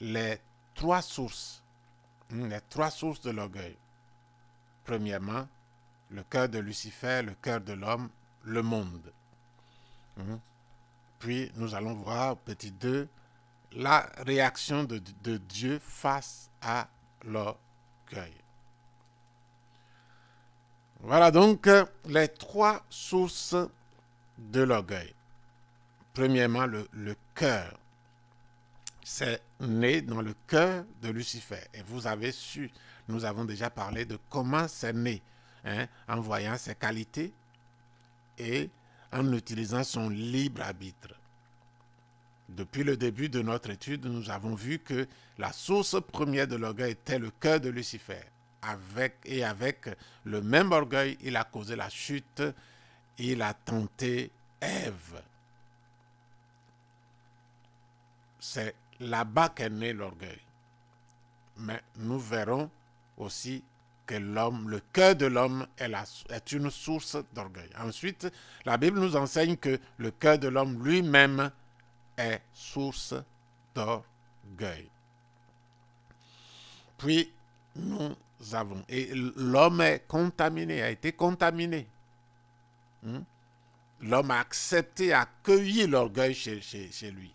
les 3 sources, les 3 sources de l'orgueil. Premièrement, le cœur de Lucifer, le cœur de l'homme, le monde. Puis nous allons voir, petit 2, la réaction de Dieu face à l'orgueil. Voilà donc les 3 sources de l'orgueil. Premièrement, le cœur. C'est né dans le cœur de Lucifer. Et vous avez su, nous avons déjà parlé de comment c'est né, en voyant ses qualités et en utilisant son libre arbitre. Depuis le début de notre étude, nous avons vu que la source première de l'orgueil était le cœur de Lucifer. Avec le même orgueil, il a causé la chute, il a tenté Ève. C'est là-bas qu'est né l'orgueil. Mais nous verrons aussi que le cœur de l'homme est une source d'orgueil. Ensuite, la Bible nous enseigne que le cœur de l'homme lui-même est source d'orgueil. Puis, et l'homme est contaminé, a été contaminé. L'homme a accepté, a accueilli l'orgueil chez lui.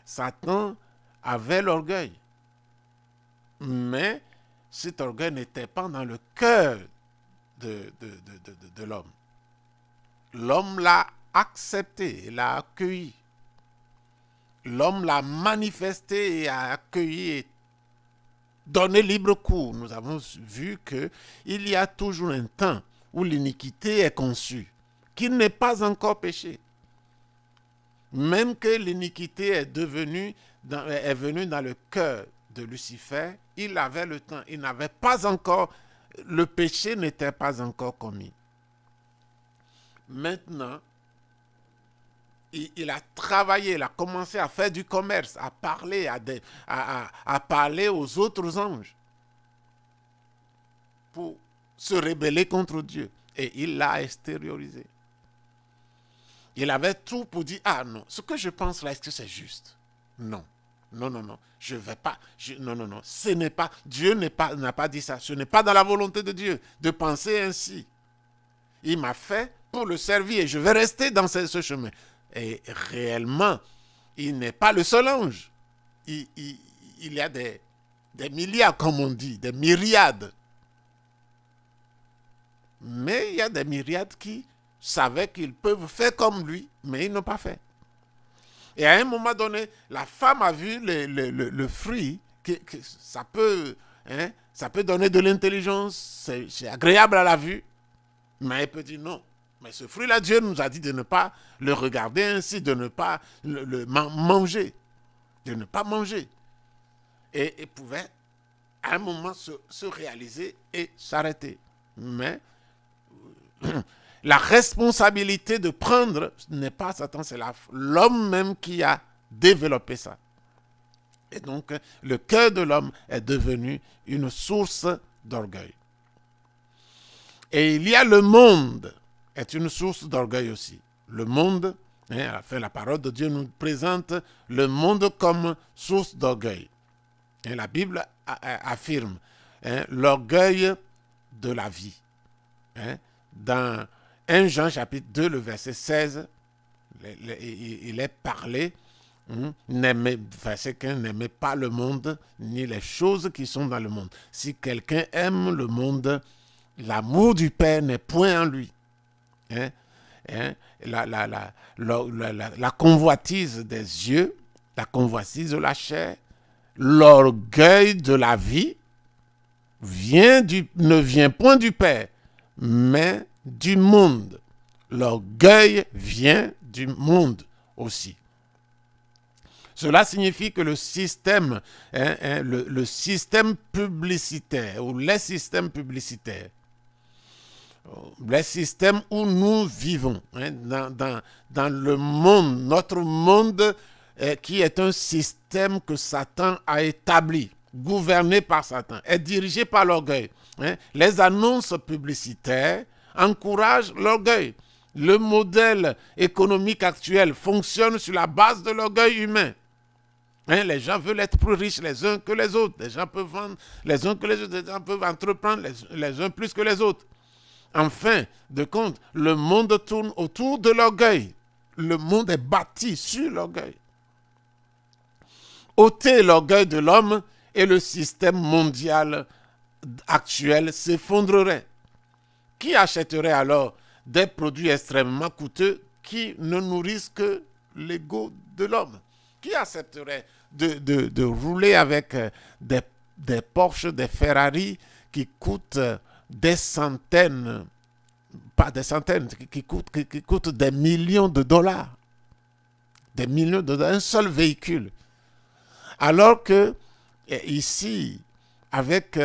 Satan avait l'orgueil, mais cet orgueil n'était pas dans le cœur de l'homme. L'homme l'a accepté, l'a accueilli. L'homme l'a manifesté et a accueilli et donné libre cours. Nous avons vu qu'il y a toujours un temps où l'iniquité est conçue, qui n'est pas encore péché. Même que l'iniquité est venue dans le cœur de Lucifer, il avait le temps, il n'avait pas encore, le péché n'était pas encore commis. Maintenant, il a travaillé, il a commencé à faire du commerce, à parler, à parler aux autres anges pour se rebeller contre Dieu. Et il l'a extériorisé. Il avait tout pour dire, ah non, ce que je pense là, est-ce que c'est juste? Non. Non, non, non, je ne vais pas. Non, non, non, ce n'est pas, Dieu n'a pas dit ça. Ce n'est pas dans la volonté de Dieu de penser ainsi. Il m'a fait pour le servir et je vais rester dans ce chemin. Et réellement, il n'est pas le seul ange. Il y a des milliards, comme on dit, des myriades. Mais il y a des myriades qui savaient qu'ils peuvent faire comme lui, mais ils n'ont pas fait. Et à un moment donné, la femme a vu le fruit, que ça peut donner de l'intelligence, c'est agréable à la vue, mais elle peut dire non. Mais ce fruit-là, Dieu nous a dit de ne pas le regarder ainsi, de ne pas le manger, de ne pas manger. Et elle pouvait à un moment se réaliser et s'arrêter. Mais la responsabilité de prendre n'est pas Satan, c'est l'homme même qui a développé ça. Et donc, le cœur de l'homme est devenu une source d'orgueil. Et il y a le monde, est une source d'orgueil aussi. Le monde, à la fin, la parole de Dieu nous présente le monde comme source d'orgueil. Et la Bible affirme l'orgueil de la vie. Dans 1 Jean chapitre 2, le verset 16, il est parlé, verset 15, n'aimez pas le monde, ni les choses qui sont dans le monde. Si quelqu'un aime le monde, l'amour du Père n'est point en lui. La convoitise des yeux, la convoitise de la chair, l'orgueil de la vie ne vient point du Père, mais du monde. L'orgueil vient du monde aussi. Cela signifie que le système, le système publicitaire ou les systèmes publicitaires, les systèmes où nous vivons, dans le monde, notre monde qui est un système que Satan a établi, gouverné par Satan, est dirigé par l'orgueil. Les annonces publicitaires encouragent l'orgueil. Le modèle économique actuel fonctionne sur la base de l'orgueil humain. Les gens veulent être plus riches les uns que les autres. Les gens peuvent vendre les uns que les autres. Les gens peuvent entreprendre les uns plus que les autres. En fin de compte, le monde tourne autour de l'orgueil. Le monde est bâti sur l'orgueil. Ôter l'orgueil de l'homme et le système mondial actuel s'effondrerait. Qui achèterait alors des produits extrêmement coûteux qui ne nourrissent que l'ego de l'homme? Qui accepterait de rouler avec des Porsche, des Ferrari qui coûtent des centaines, pas des centaines, qui coûtent des millions de dollars? Des millions de dollars, un seul véhicule. Alors que ici, avec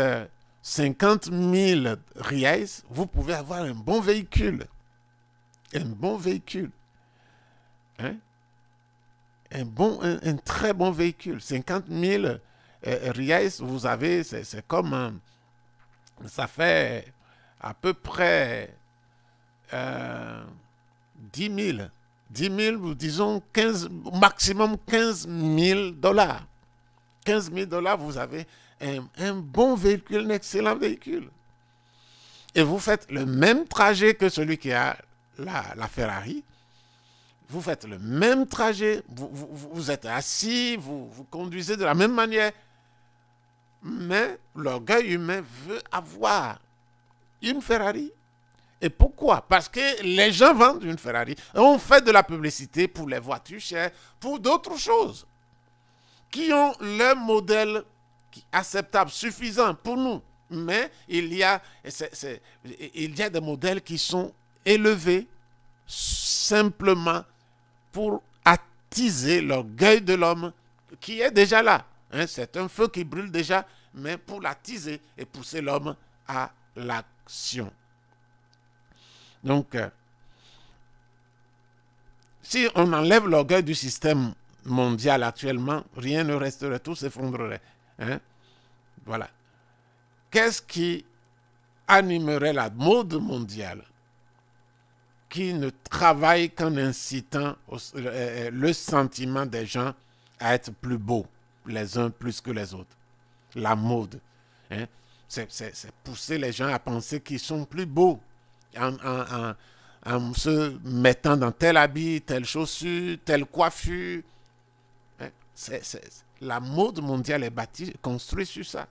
50 000 riels, vous pouvez avoir un bon véhicule. Un bon véhicule. Un très bon véhicule. 50 000 riels, vous avez, c'est comme, ça fait à peu près 10 000. 10 000, ou disons maximum 15 000 dollars. 15 000 dollars, vous avez un bon véhicule, un excellent véhicule. Et vous faites le même trajet que celui qui a la Ferrari. Vous faites le même trajet, vous êtes assis, vous conduisez de la même manière. Mais l'orgueil humain veut avoir une Ferrari. Et pourquoi? Parce que les gens vendent une Ferrari. On fait de la publicité pour les voitures chères, pour d'autres choses, qui ont leur modèle acceptable, suffisant pour nous. Mais il y a des modèles qui sont élevés simplement pour attiser l'orgueil de l'homme qui est déjà là. C'est un feu qui brûle déjà, mais pour l'attiser et pousser l'homme à l'action. Donc, si on enlève l'orgueil du système mondial actuellement, rien ne resterait, tout s'effondrerait. Voilà. Qu'est-ce qui animerait la mode mondiale qui ne travaille qu'en incitant le sentiment des gens à être plus beaux, les uns plus que les autres. La mode, hein? C'est pousser les gens à penser qu'ils sont plus beaux en se mettant dans tel habit, telle chaussure, telle coiffure. Hein? La mode mondiale est construite sur ça.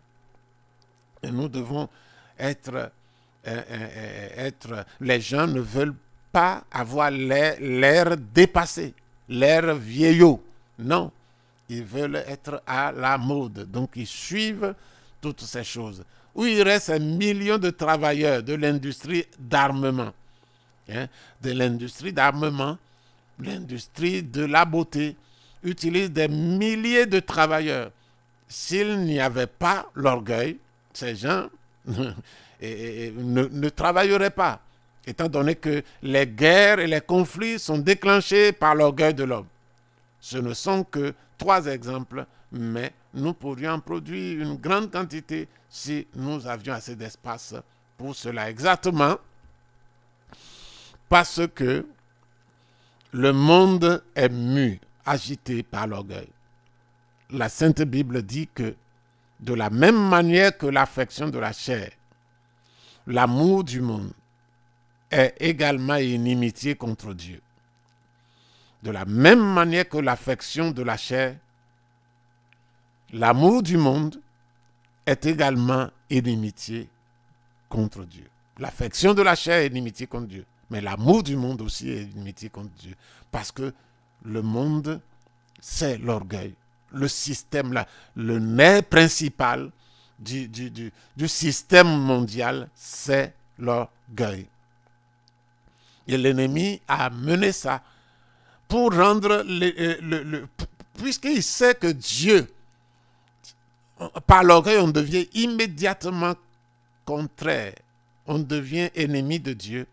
Et nous devons être les gens ne veulent pas avoir l'air dépassé, l'air vieillot. Non, ils veulent être à la mode. Donc, ils suivent toutes ces choses. Où il reste un million de travailleurs de l'industrie d'armement. Hein, de l'industrie d'armement, l'industrie de la beauté, utilise des milliers de travailleurs. S'il n'y avait pas l'orgueil, ces gens ne travailleraient pas, étant donné que les guerres et les conflits sont déclenchés par l'orgueil de l'homme. Ce ne sont que 3 exemples, mais nous pourrions produire une grande quantité si nous avions assez d'espace pour cela. Exactement parce que le monde est mu, agité par l'orgueil. La Sainte Bible dit que de la même manière que l'affection de la chair, l'amour du monde est également inimitié contre Dieu. De la même manière que l'affection de la chair, l'amour du monde est également inimitié contre Dieu. L'affection de la chair est inimitié contre Dieu. Mais l'amour du monde aussi est inimitié contre Dieu. Parce que le monde, c'est l'orgueil. Le système, le nerf principal du système mondial, c'est l'orgueil. Et l'ennemi a mené ça pour rendre, puisqu'il sait que Dieu, par l'orgueil, on devient immédiatement contraire. On devient ennemi de Dieu.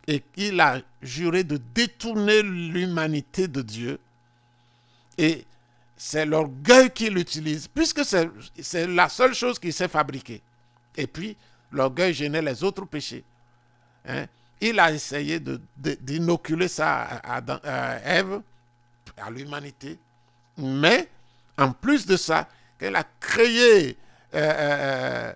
Et il a juré de détourner l'humanité de Dieu. Et c'est l'orgueil qu'il utilise, puisque c'est la seule chose qu'il sait fabriquer. Et puis, l'orgueil gênait les autres péchés. Hein? Il a essayé d'inoculer ça à Ève, à l'humanité. Mais, en plus de ça, qu'elle a créé un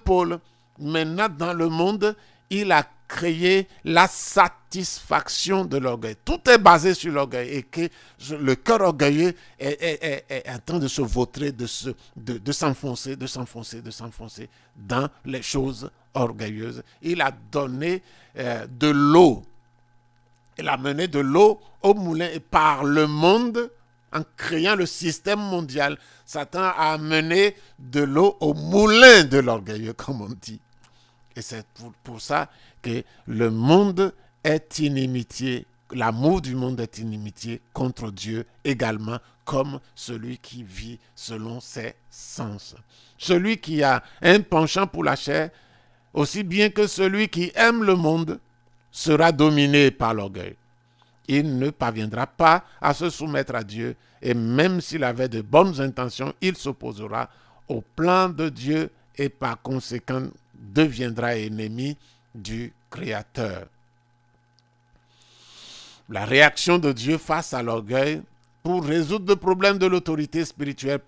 pôle. Maintenant, dans le monde, il a créé la satisfaction de l'orgueil. Tout est basé sur l'orgueil et que le cœur orgueilleux est en train de se vautrer, de s'enfoncer dans les choses orgueilleuses. Il a donné de l'eau. Il a mené de l'eau au moulin et par le monde, en créant le système mondial, Satan a amené de l'eau au moulin de l'orgueilleux, comme on dit. Et c'est pour ça que le monde est inimitié, l'amour du monde est inimitié contre Dieu également, comme celui qui vit selon ses sens. Celui qui a un penchant pour la chair, aussi bien que celui qui aime le monde, sera dominé par l'orgueil. Il ne parviendra pas à se soumettre à Dieu, et même s'il avait de bonnes intentions, il s'opposera au plan de Dieu et par conséquent deviendra ennemi du Créateur. La réaction de Dieu face à l'orgueil pour résoudre le problème de l'autorité spirituelle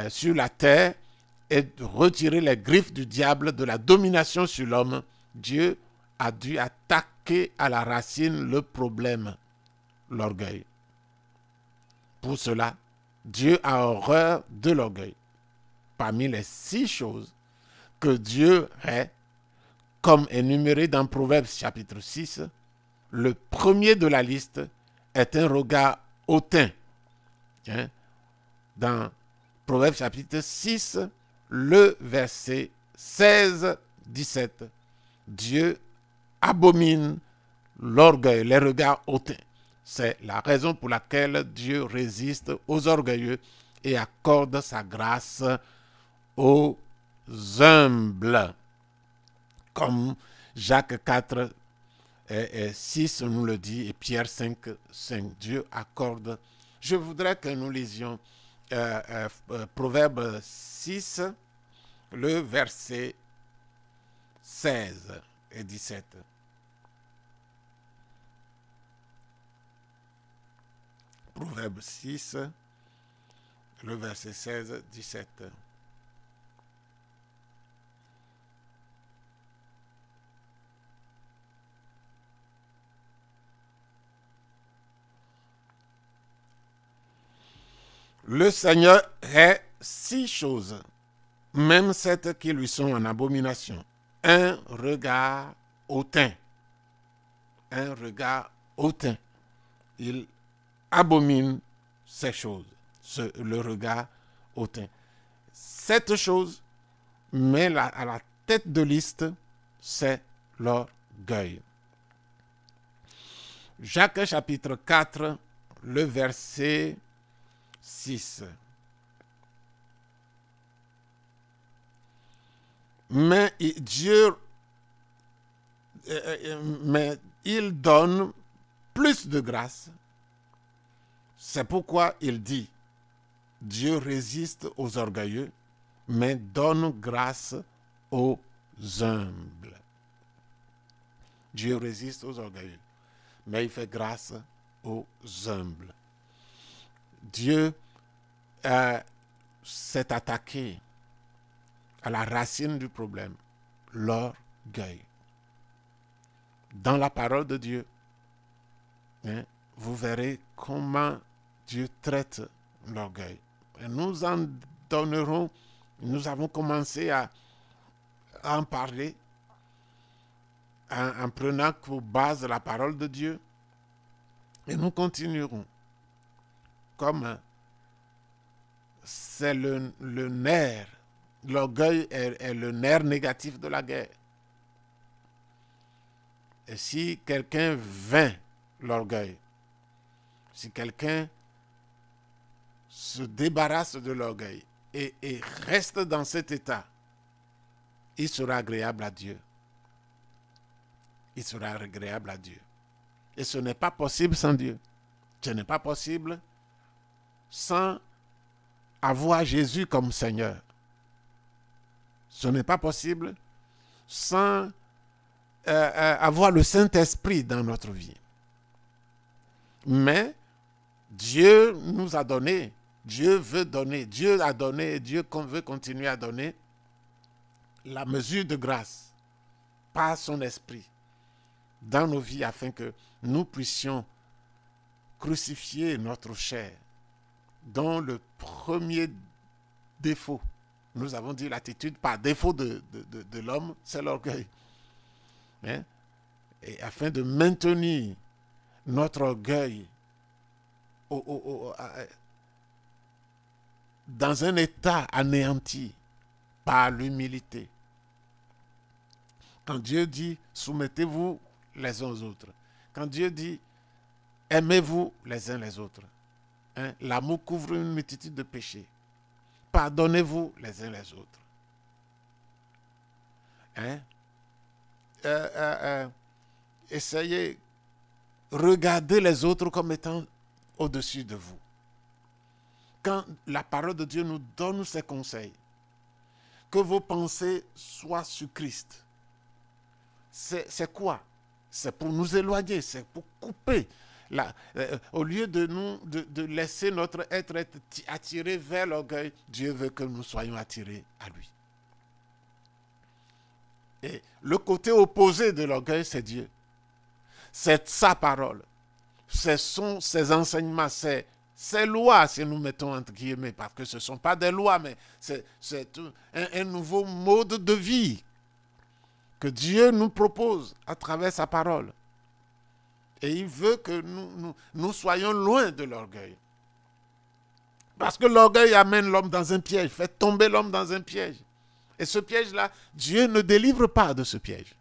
sur la terre et retirer les griffes du diable de la domination sur l'homme, Dieu a dû attaquer à la racine le problème, l'orgueil. Pour cela, Dieu a horreur de l'orgueil. Parmi les 6 choses que Dieu est, comme énuméré dans Proverbes chapitre 6, le premier de la liste est un regard hautain. Hein? Dans Proverbes chapitre 6, le verset 16-17, Dieu abomine l'orgueil, les regards hautains. C'est la raison pour laquelle Dieu résiste aux orgueilleux et accorde sa grâce aux humbles. Comme Jacques 4, 6 nous le dit, et Pierre 5, 5. Dieu accorde. Je voudrais que nous lisions Proverbe 6, le verset 16 et 17. Proverbe 6, le verset 16-17. Le Seigneur est 6 choses, même 7 qui lui sont en abomination. Un regard hautain. Un regard hautain. Il abomine ces choses. Le regard hautain. 7 choses, mais à la tête de liste, c'est l'orgueil. Jacques chapitre 4, le verset 6. Mais Dieu, mais il donne plus de grâce. C'est pourquoi il dit, Dieu résiste aux orgueilleux, mais donne grâce aux humbles. Dieu résiste aux orgueilleux, mais il fait grâce aux humbles. Dieu s'est attaqué à la racine du problème, l'orgueil. Dans la parole de Dieu, vous verrez comment Dieu traite l'orgueil. Et nous en donnerons, nous avons commencé à en parler en prenant pour base la parole de Dieu. Et nous continuerons. Comme c'est le nerf, l'orgueil est le nerf négatif de la guerre. Et si quelqu'un vainc l'orgueil, si quelqu'un se débarrasse de l'orgueil et reste dans cet état, il sera agréable à Dieu. Il sera agréable à Dieu. Et ce n'est pas possible sans Dieu. Ce n'est pas possible sans avoir Jésus comme Seigneur. Ce n'est pas possible sans avoir le Saint-Esprit dans notre vie. Mais Dieu nous a donné, Dieu veut donner, Dieu a donné et Dieu veut continuer à donner la mesure de grâce par son esprit dans nos vies afin que nous puissions crucifier notre chair dont le premier défaut, nous avons dit l'attitude par défaut de l'homme, c'est l'orgueil. Et afin de maintenir notre orgueil dans un état anéanti par l'humilité. Quand Dieu dit soumettez-vous les uns aux autres, quand Dieu dit aimez-vous les uns les autres, l'amour couvre une multitude de péchés. Pardonnez-vous les uns les autres. Essayez, regardez les autres comme étant au-dessus de vous. Quand la parole de Dieu nous donne ses conseils, que vos pensées soient sur Christ, c'est quoi? C'est pour nous éloigner, c'est pour couper. Au lieu de laisser notre être attiré vers l'orgueil, Dieu veut que nous soyons attirés à lui. Et le côté opposé de l'orgueil, c'est Dieu. C'est sa parole. Ce sont ses enseignements, ses lois, si nous mettons entre guillemets, parce que ce ne sont pas des lois, mais c'est un nouveau mode de vie que Dieu nous propose à travers sa parole. Et il veut que nous soyons loin de l'orgueil. Parce que l'orgueil amène l'homme dans un piège, fait tomber l'homme dans un piège. Et ce piège-là, Dieu ne délivre pas de ce piège.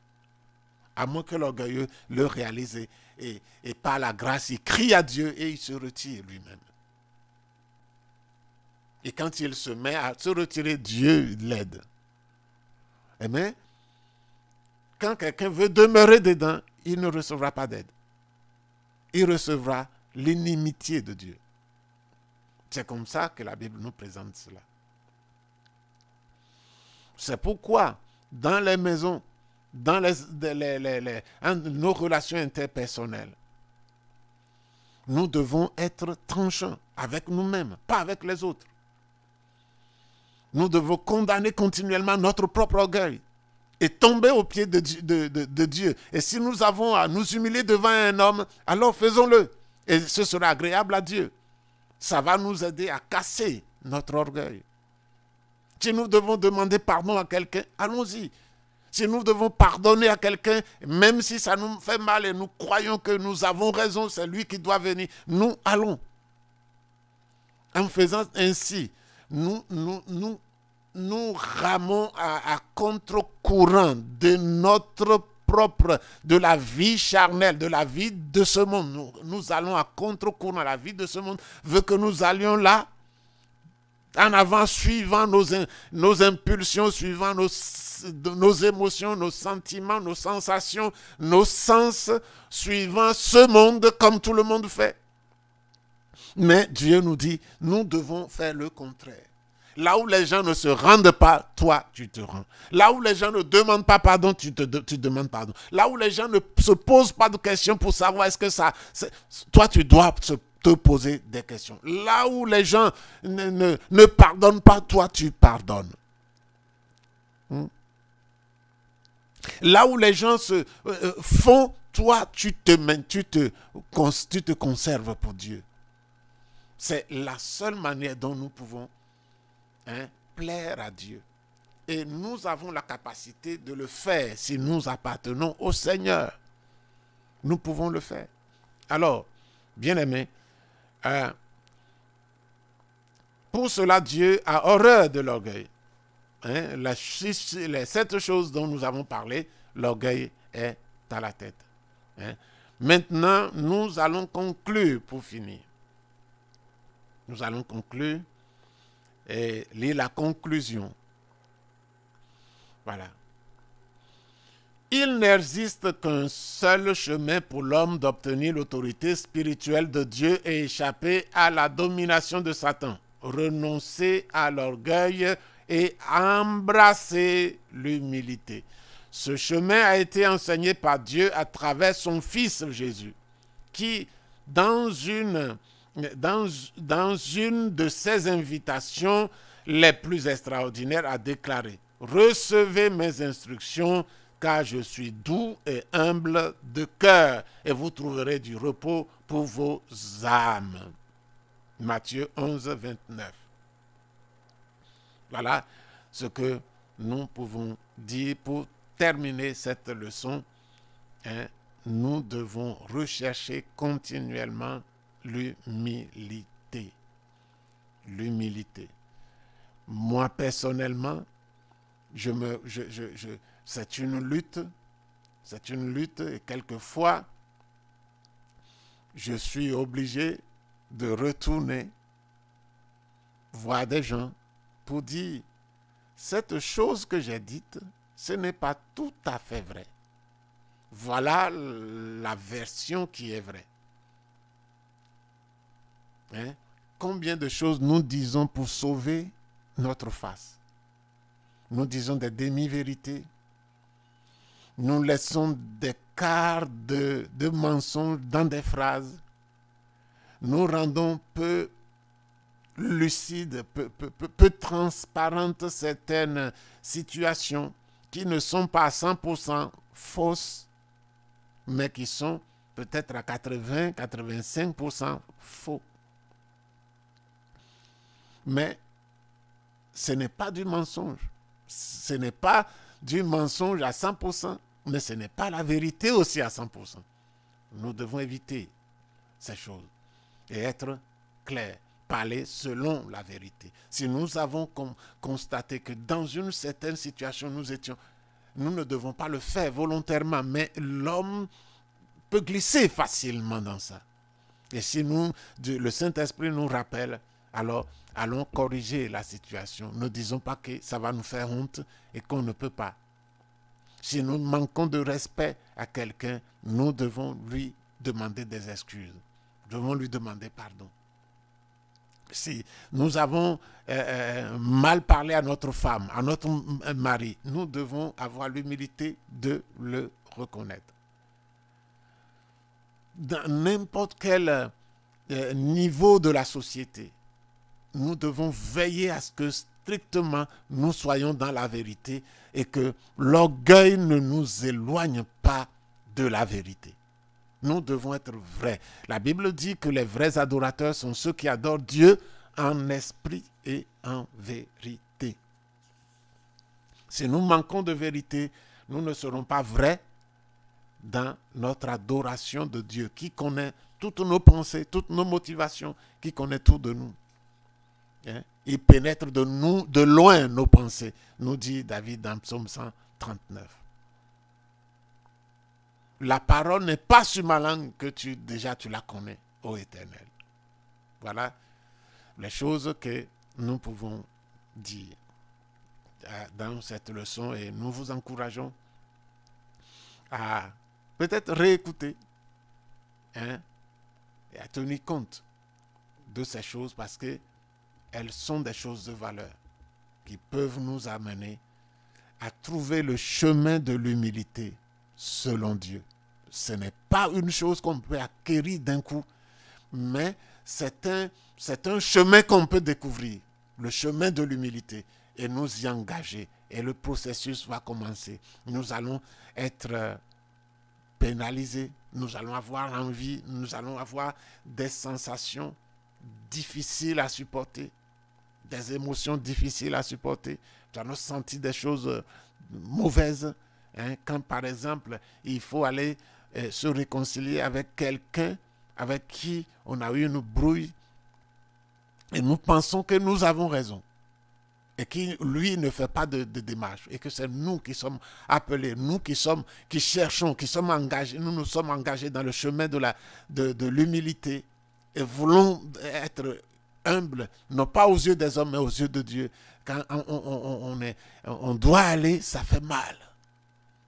À moins que l'orgueilleux le réalise et par la grâce, il crie à Dieu et il se retire lui-même. Et quand il se met à se retirer, Dieu l'aide. Mais quand quelqu'un veut demeurer dedans, il ne recevra pas d'aide. Il recevra l'inimitié de Dieu. C'est comme ça que la Bible nous présente cela. C'est pourquoi, dans les maisons, dans nos relations interpersonnelles, Nous devons être tranchants avec nous-mêmes, pas avec les autres. Nous devons condamner continuellement notre propre orgueil et tomber aux pieds de Dieu. Et si nous avons à nous humilier devant un homme, alors faisons-le. Et ce sera agréable à Dieu. Ça va nous aider à casser notre orgueil. Si nous devons demander pardon à quelqu'un, allons-y. Si nous devons pardonner à quelqu'un, même si ça nous fait mal et nous croyons que nous avons raison, c'est lui qui doit venir, nous allons. En faisant ainsi, nous ramons à contre-courant de notre propre, de la vie charnelle, de la vie de ce monde. Nous allons à contre-courant. La vie de ce monde veut que nous allions là, en avant, suivant nos impulsions, suivant nos émotions, nos sentiments, nos sensations, nos sens, suivant ce monde comme tout le monde fait. Mais Dieu nous dit, nous devons faire le contraire. Là où les gens ne se rendent pas, toi, tu te rends. Là où les gens ne demandent pas pardon, tu demandes pardon. Là où les gens ne se posent pas de questions pour savoir est-ce que ça... Toi, tu dois te poser des questions. Là où les gens ne pardonnent pas, toi, tu pardonnes. Là où les gens se font, toi, tu te conserves pour Dieu. C'est la seule manière dont nous pouvons plaire à Dieu. Et nous avons la capacité de le faire si nous appartenons au Seigneur. Nous pouvons le faire. Alors, bien-aimés, pour cela, Dieu a horreur de l'orgueil. Les 7 choses dont nous avons parlé, l'orgueil est à la tête. Maintenant, nous allons conclure pour finir. Nous allons conclure et lire la conclusion. Voilà. Il n'existe qu'un seul chemin pour l'homme d'obtenir l'autorité spirituelle de Dieu et échapper à la domination de Satan. Renoncer à l'orgueil et embrasser l'humilité. Ce chemin a été enseigné par Dieu à travers son Fils Jésus, qui, dans une de ses invitations les plus extraordinaires, a déclaré « Recevez mes instructions, car je suis doux et humble de cœur, et vous trouverez du repos pour vos âmes. » Matthieu 11, 29. Voilà ce que nous pouvons dire pour terminer cette leçon. Nous devons rechercher continuellement l'humilité. L'humilité. Moi, personnellement, c'est une lutte. C'est une lutte et quelquefois, je suis obligé de retourner voir des gens pour dire, cette chose que j'ai dite, ce n'est pas tout à fait vrai. Voilà la version qui est vraie. Combien de choses nous disons pour sauver notre face? Nous disons des demi-vérités. Nous laissons des quarts de mensonges dans des phrases. Nous rendons peu lucides, peu transparentes certaines situations qui ne sont pas à 100% fausses, mais qui sont peut-être à 80-85% faux. Mais ce n'est pas du mensonge. Ce n'est pas du mensonge à 100%, mais ce n'est pas la vérité aussi à 100%. Nous devons éviter ces choses et être clairs, parler selon la vérité. Si nous avons constaté que dans une certaine situation nous ne devons pas le faire volontairement, mais l'homme peut glisser facilement dans ça. Et si le Saint-Esprit nous rappelle, alors allons corriger la situation. Ne disons pas que ça va nous faire honte et qu'on ne peut pas. Si nous manquons de respect à quelqu'un, nous devons lui demander des excuses. Nous devons lui demander pardon. Si nous avons mal parlé à notre femme, à notre mari, nous devons avoir l'humilité de le reconnaître. Dans n'importe quelle niveau de la société, nous devons veiller à ce que strictement nous soyons dans la vérité et que l'orgueil ne nous éloigne pas de la vérité. Nous devons être vrais. La Bible dit que les vrais adorateurs sont ceux qui adorent Dieu en esprit et en vérité. Si nous manquons de vérité, nous ne serons pas vrais dans notre adoration de Dieu, qui connaît toutes nos pensées, toutes nos motivations, qui connaît tout de nous. Hein? Il pénètre de nous, de loin nos pensées, nous dit David dans Psaume 139. La parole n'est pas sur ma langue que tu la connais, ô Éternel. Voilà les choses que nous pouvons dire dans cette leçon et nous vous encourageons à peut-être réécouter, hein, et à tenir compte de ces choses parce que elles sont des choses de valeur qui peuvent nous amener à trouver le chemin de l'humilité selon Dieu. Ce n'est pas une chose qu'on peut acquérir d'un coup, mais c'est un chemin qu'on peut découvrir, le chemin de l'humilité, et nous y engager. Et le processus va commencer. Nous allons être pénalisés, nous allons avoir envie, nous allons avoir des sensations difficiles à supporter, des émotions difficiles à supporter. Nous allons sentir des choses mauvaises. Hein, quand par exemple, il faut aller se réconcilier avec quelqu'un avec qui on a eu une brouille et nous pensons que nous avons raison et qui, lui, ne fait pas de démarche et que c'est nous qui sommes appelés, nous qui cherchons, qui sommes engagés, nous sommes engagés dans le chemin de l'humilité et voulons être humbles, non pas aux yeux des hommes, mais aux yeux de Dieu. Quand on doit aller, ça fait mal.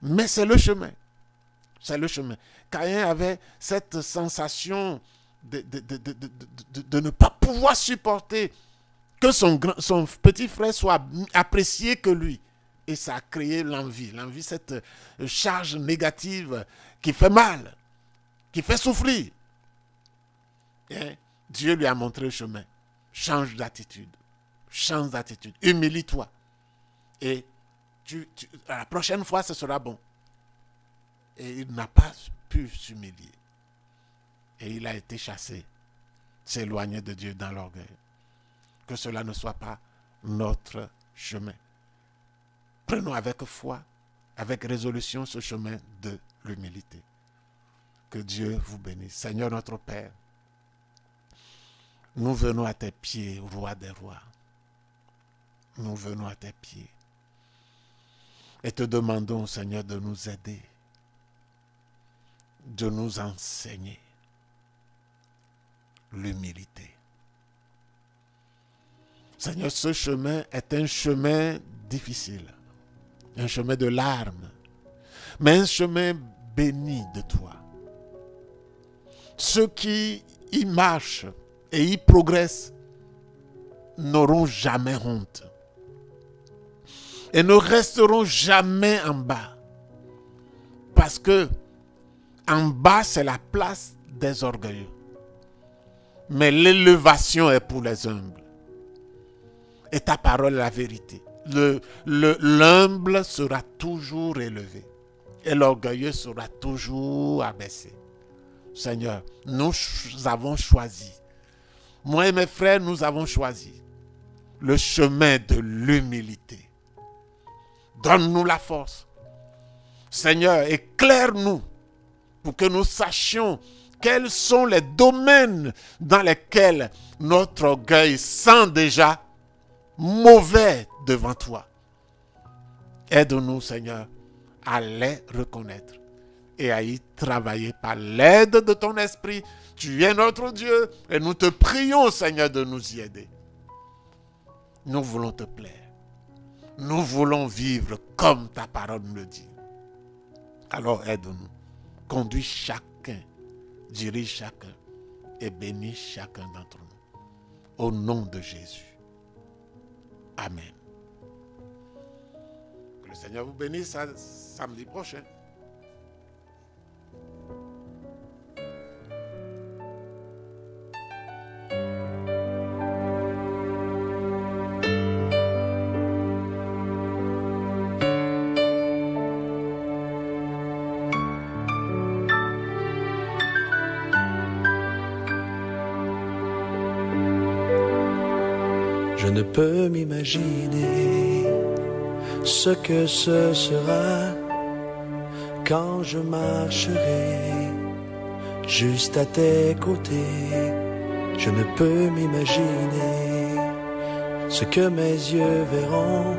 Mais c'est le chemin. C'est le chemin. Caïn avait cette sensation de ne pas pouvoir supporter que son petit frère soit apprécié que lui. Et ça a créé l'envie. L'envie, cette charge négative qui fait mal, qui fait souffrir. Et Dieu lui a montré le chemin. Change d'attitude. Change d'attitude. Humilie-toi. Et la prochaine fois, ce sera bon. Et il n'a pas pu s'humilier. Et il a été chassé, s'éloigner de Dieu dans l'orgueil. Que cela ne soit pas notre chemin. Prenons avec foi, avec résolution ce chemin de l'humilité. Que Dieu vous bénisse. Seigneur notre Père, nous venons à tes pieds, roi des rois. Nous venons à tes pieds. Et te demandons, Seigneur, de nous aider, de nous enseigner l'humilité. Seigneur, ce chemin est un chemin difficile, un chemin de larmes, mais un chemin béni de toi. Ceux qui y marchent et y progressent n'auront jamais honte et ne resteront jamais en bas, parce que en bas, c'est la place des orgueilleux. Mais l'élévation est pour les humbles. Et ta parole est la vérité. L'humble sera toujours élevé. Et l'orgueilleux sera toujours abaissé. Seigneur, nous avons choisi. Moi et mes frères, nous avons choisi le chemin de l'humilité. Donne-nous la force. Seigneur, éclaire-nous pour que nous sachions quels sont les domaines dans lesquels notre orgueil sent déjà mauvais devant toi. Aide-nous, Seigneur, à les reconnaître et à y travailler par l'aide de ton esprit. Tu es notre Dieu et nous te prions, Seigneur, de nous y aider. Nous voulons te plaire. Nous voulons vivre comme ta parole nous le dit. Alors aide-nous. Conduis chacun, dirige chacun et bénis chacun d'entre nous. Au nom de Jésus. Amen. Que le Seigneur vous bénisse samedi prochain. Je ne peux m'imaginer ce que ce sera quand je marcherai juste à tes côtés. Je ne peux m'imaginer ce que mes yeux verront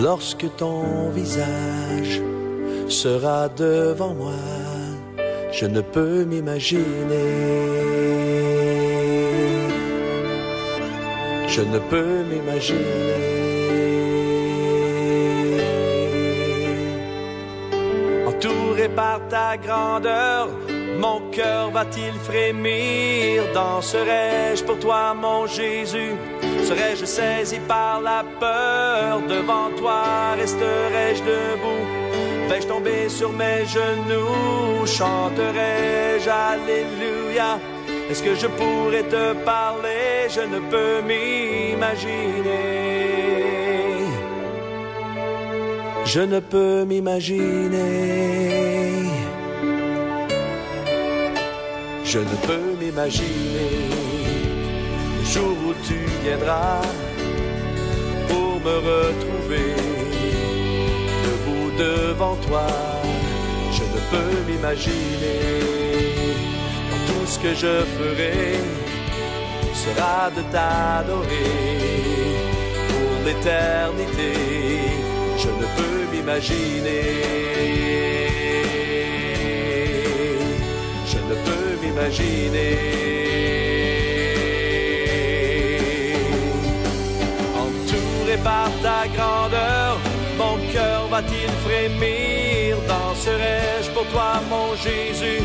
lorsque ton visage sera devant moi. Je ne peux m'imaginer. Je ne peux m'imaginer. Entouré par ta grandeur, mon cœur va-t-il frémir? Danserai-je pour toi, mon Jésus? Serais-je saisi par la peur? Devant toi resterai-je debout? Vais-je tomber sur mes genoux? Chanterai-je Alléluia? Est-ce que je pourrais te parler? Je ne peux m'imaginer. Je ne peux m'imaginer. Je ne peux m'imaginer le jour où tu viendras pour me retrouver debout devant toi. Je ne peux m'imaginer. Tout ce que je ferai sera de t'adorer pour l'éternité. Je ne peux m'imaginer. Je ne peux m'imaginer. Entouré par ta grandeur, mon cœur va-t-il frémir? Danserai-je pour toi, mon Jésus?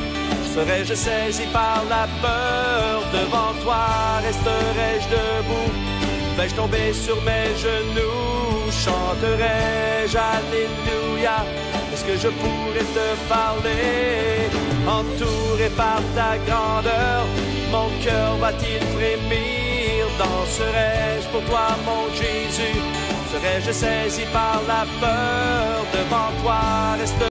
Serais-je saisi par la peur? Devant toi resterai-je debout? Vais-je tomber sur mes genoux? Chanterai-je Alléluia? Est-ce que je pourrais te parler? Entouré par ta grandeur, mon cœur va-t-il frémir? Danserai-je pour toi, mon Jésus? Serais-je saisi par la peur? Devant toi resterai-je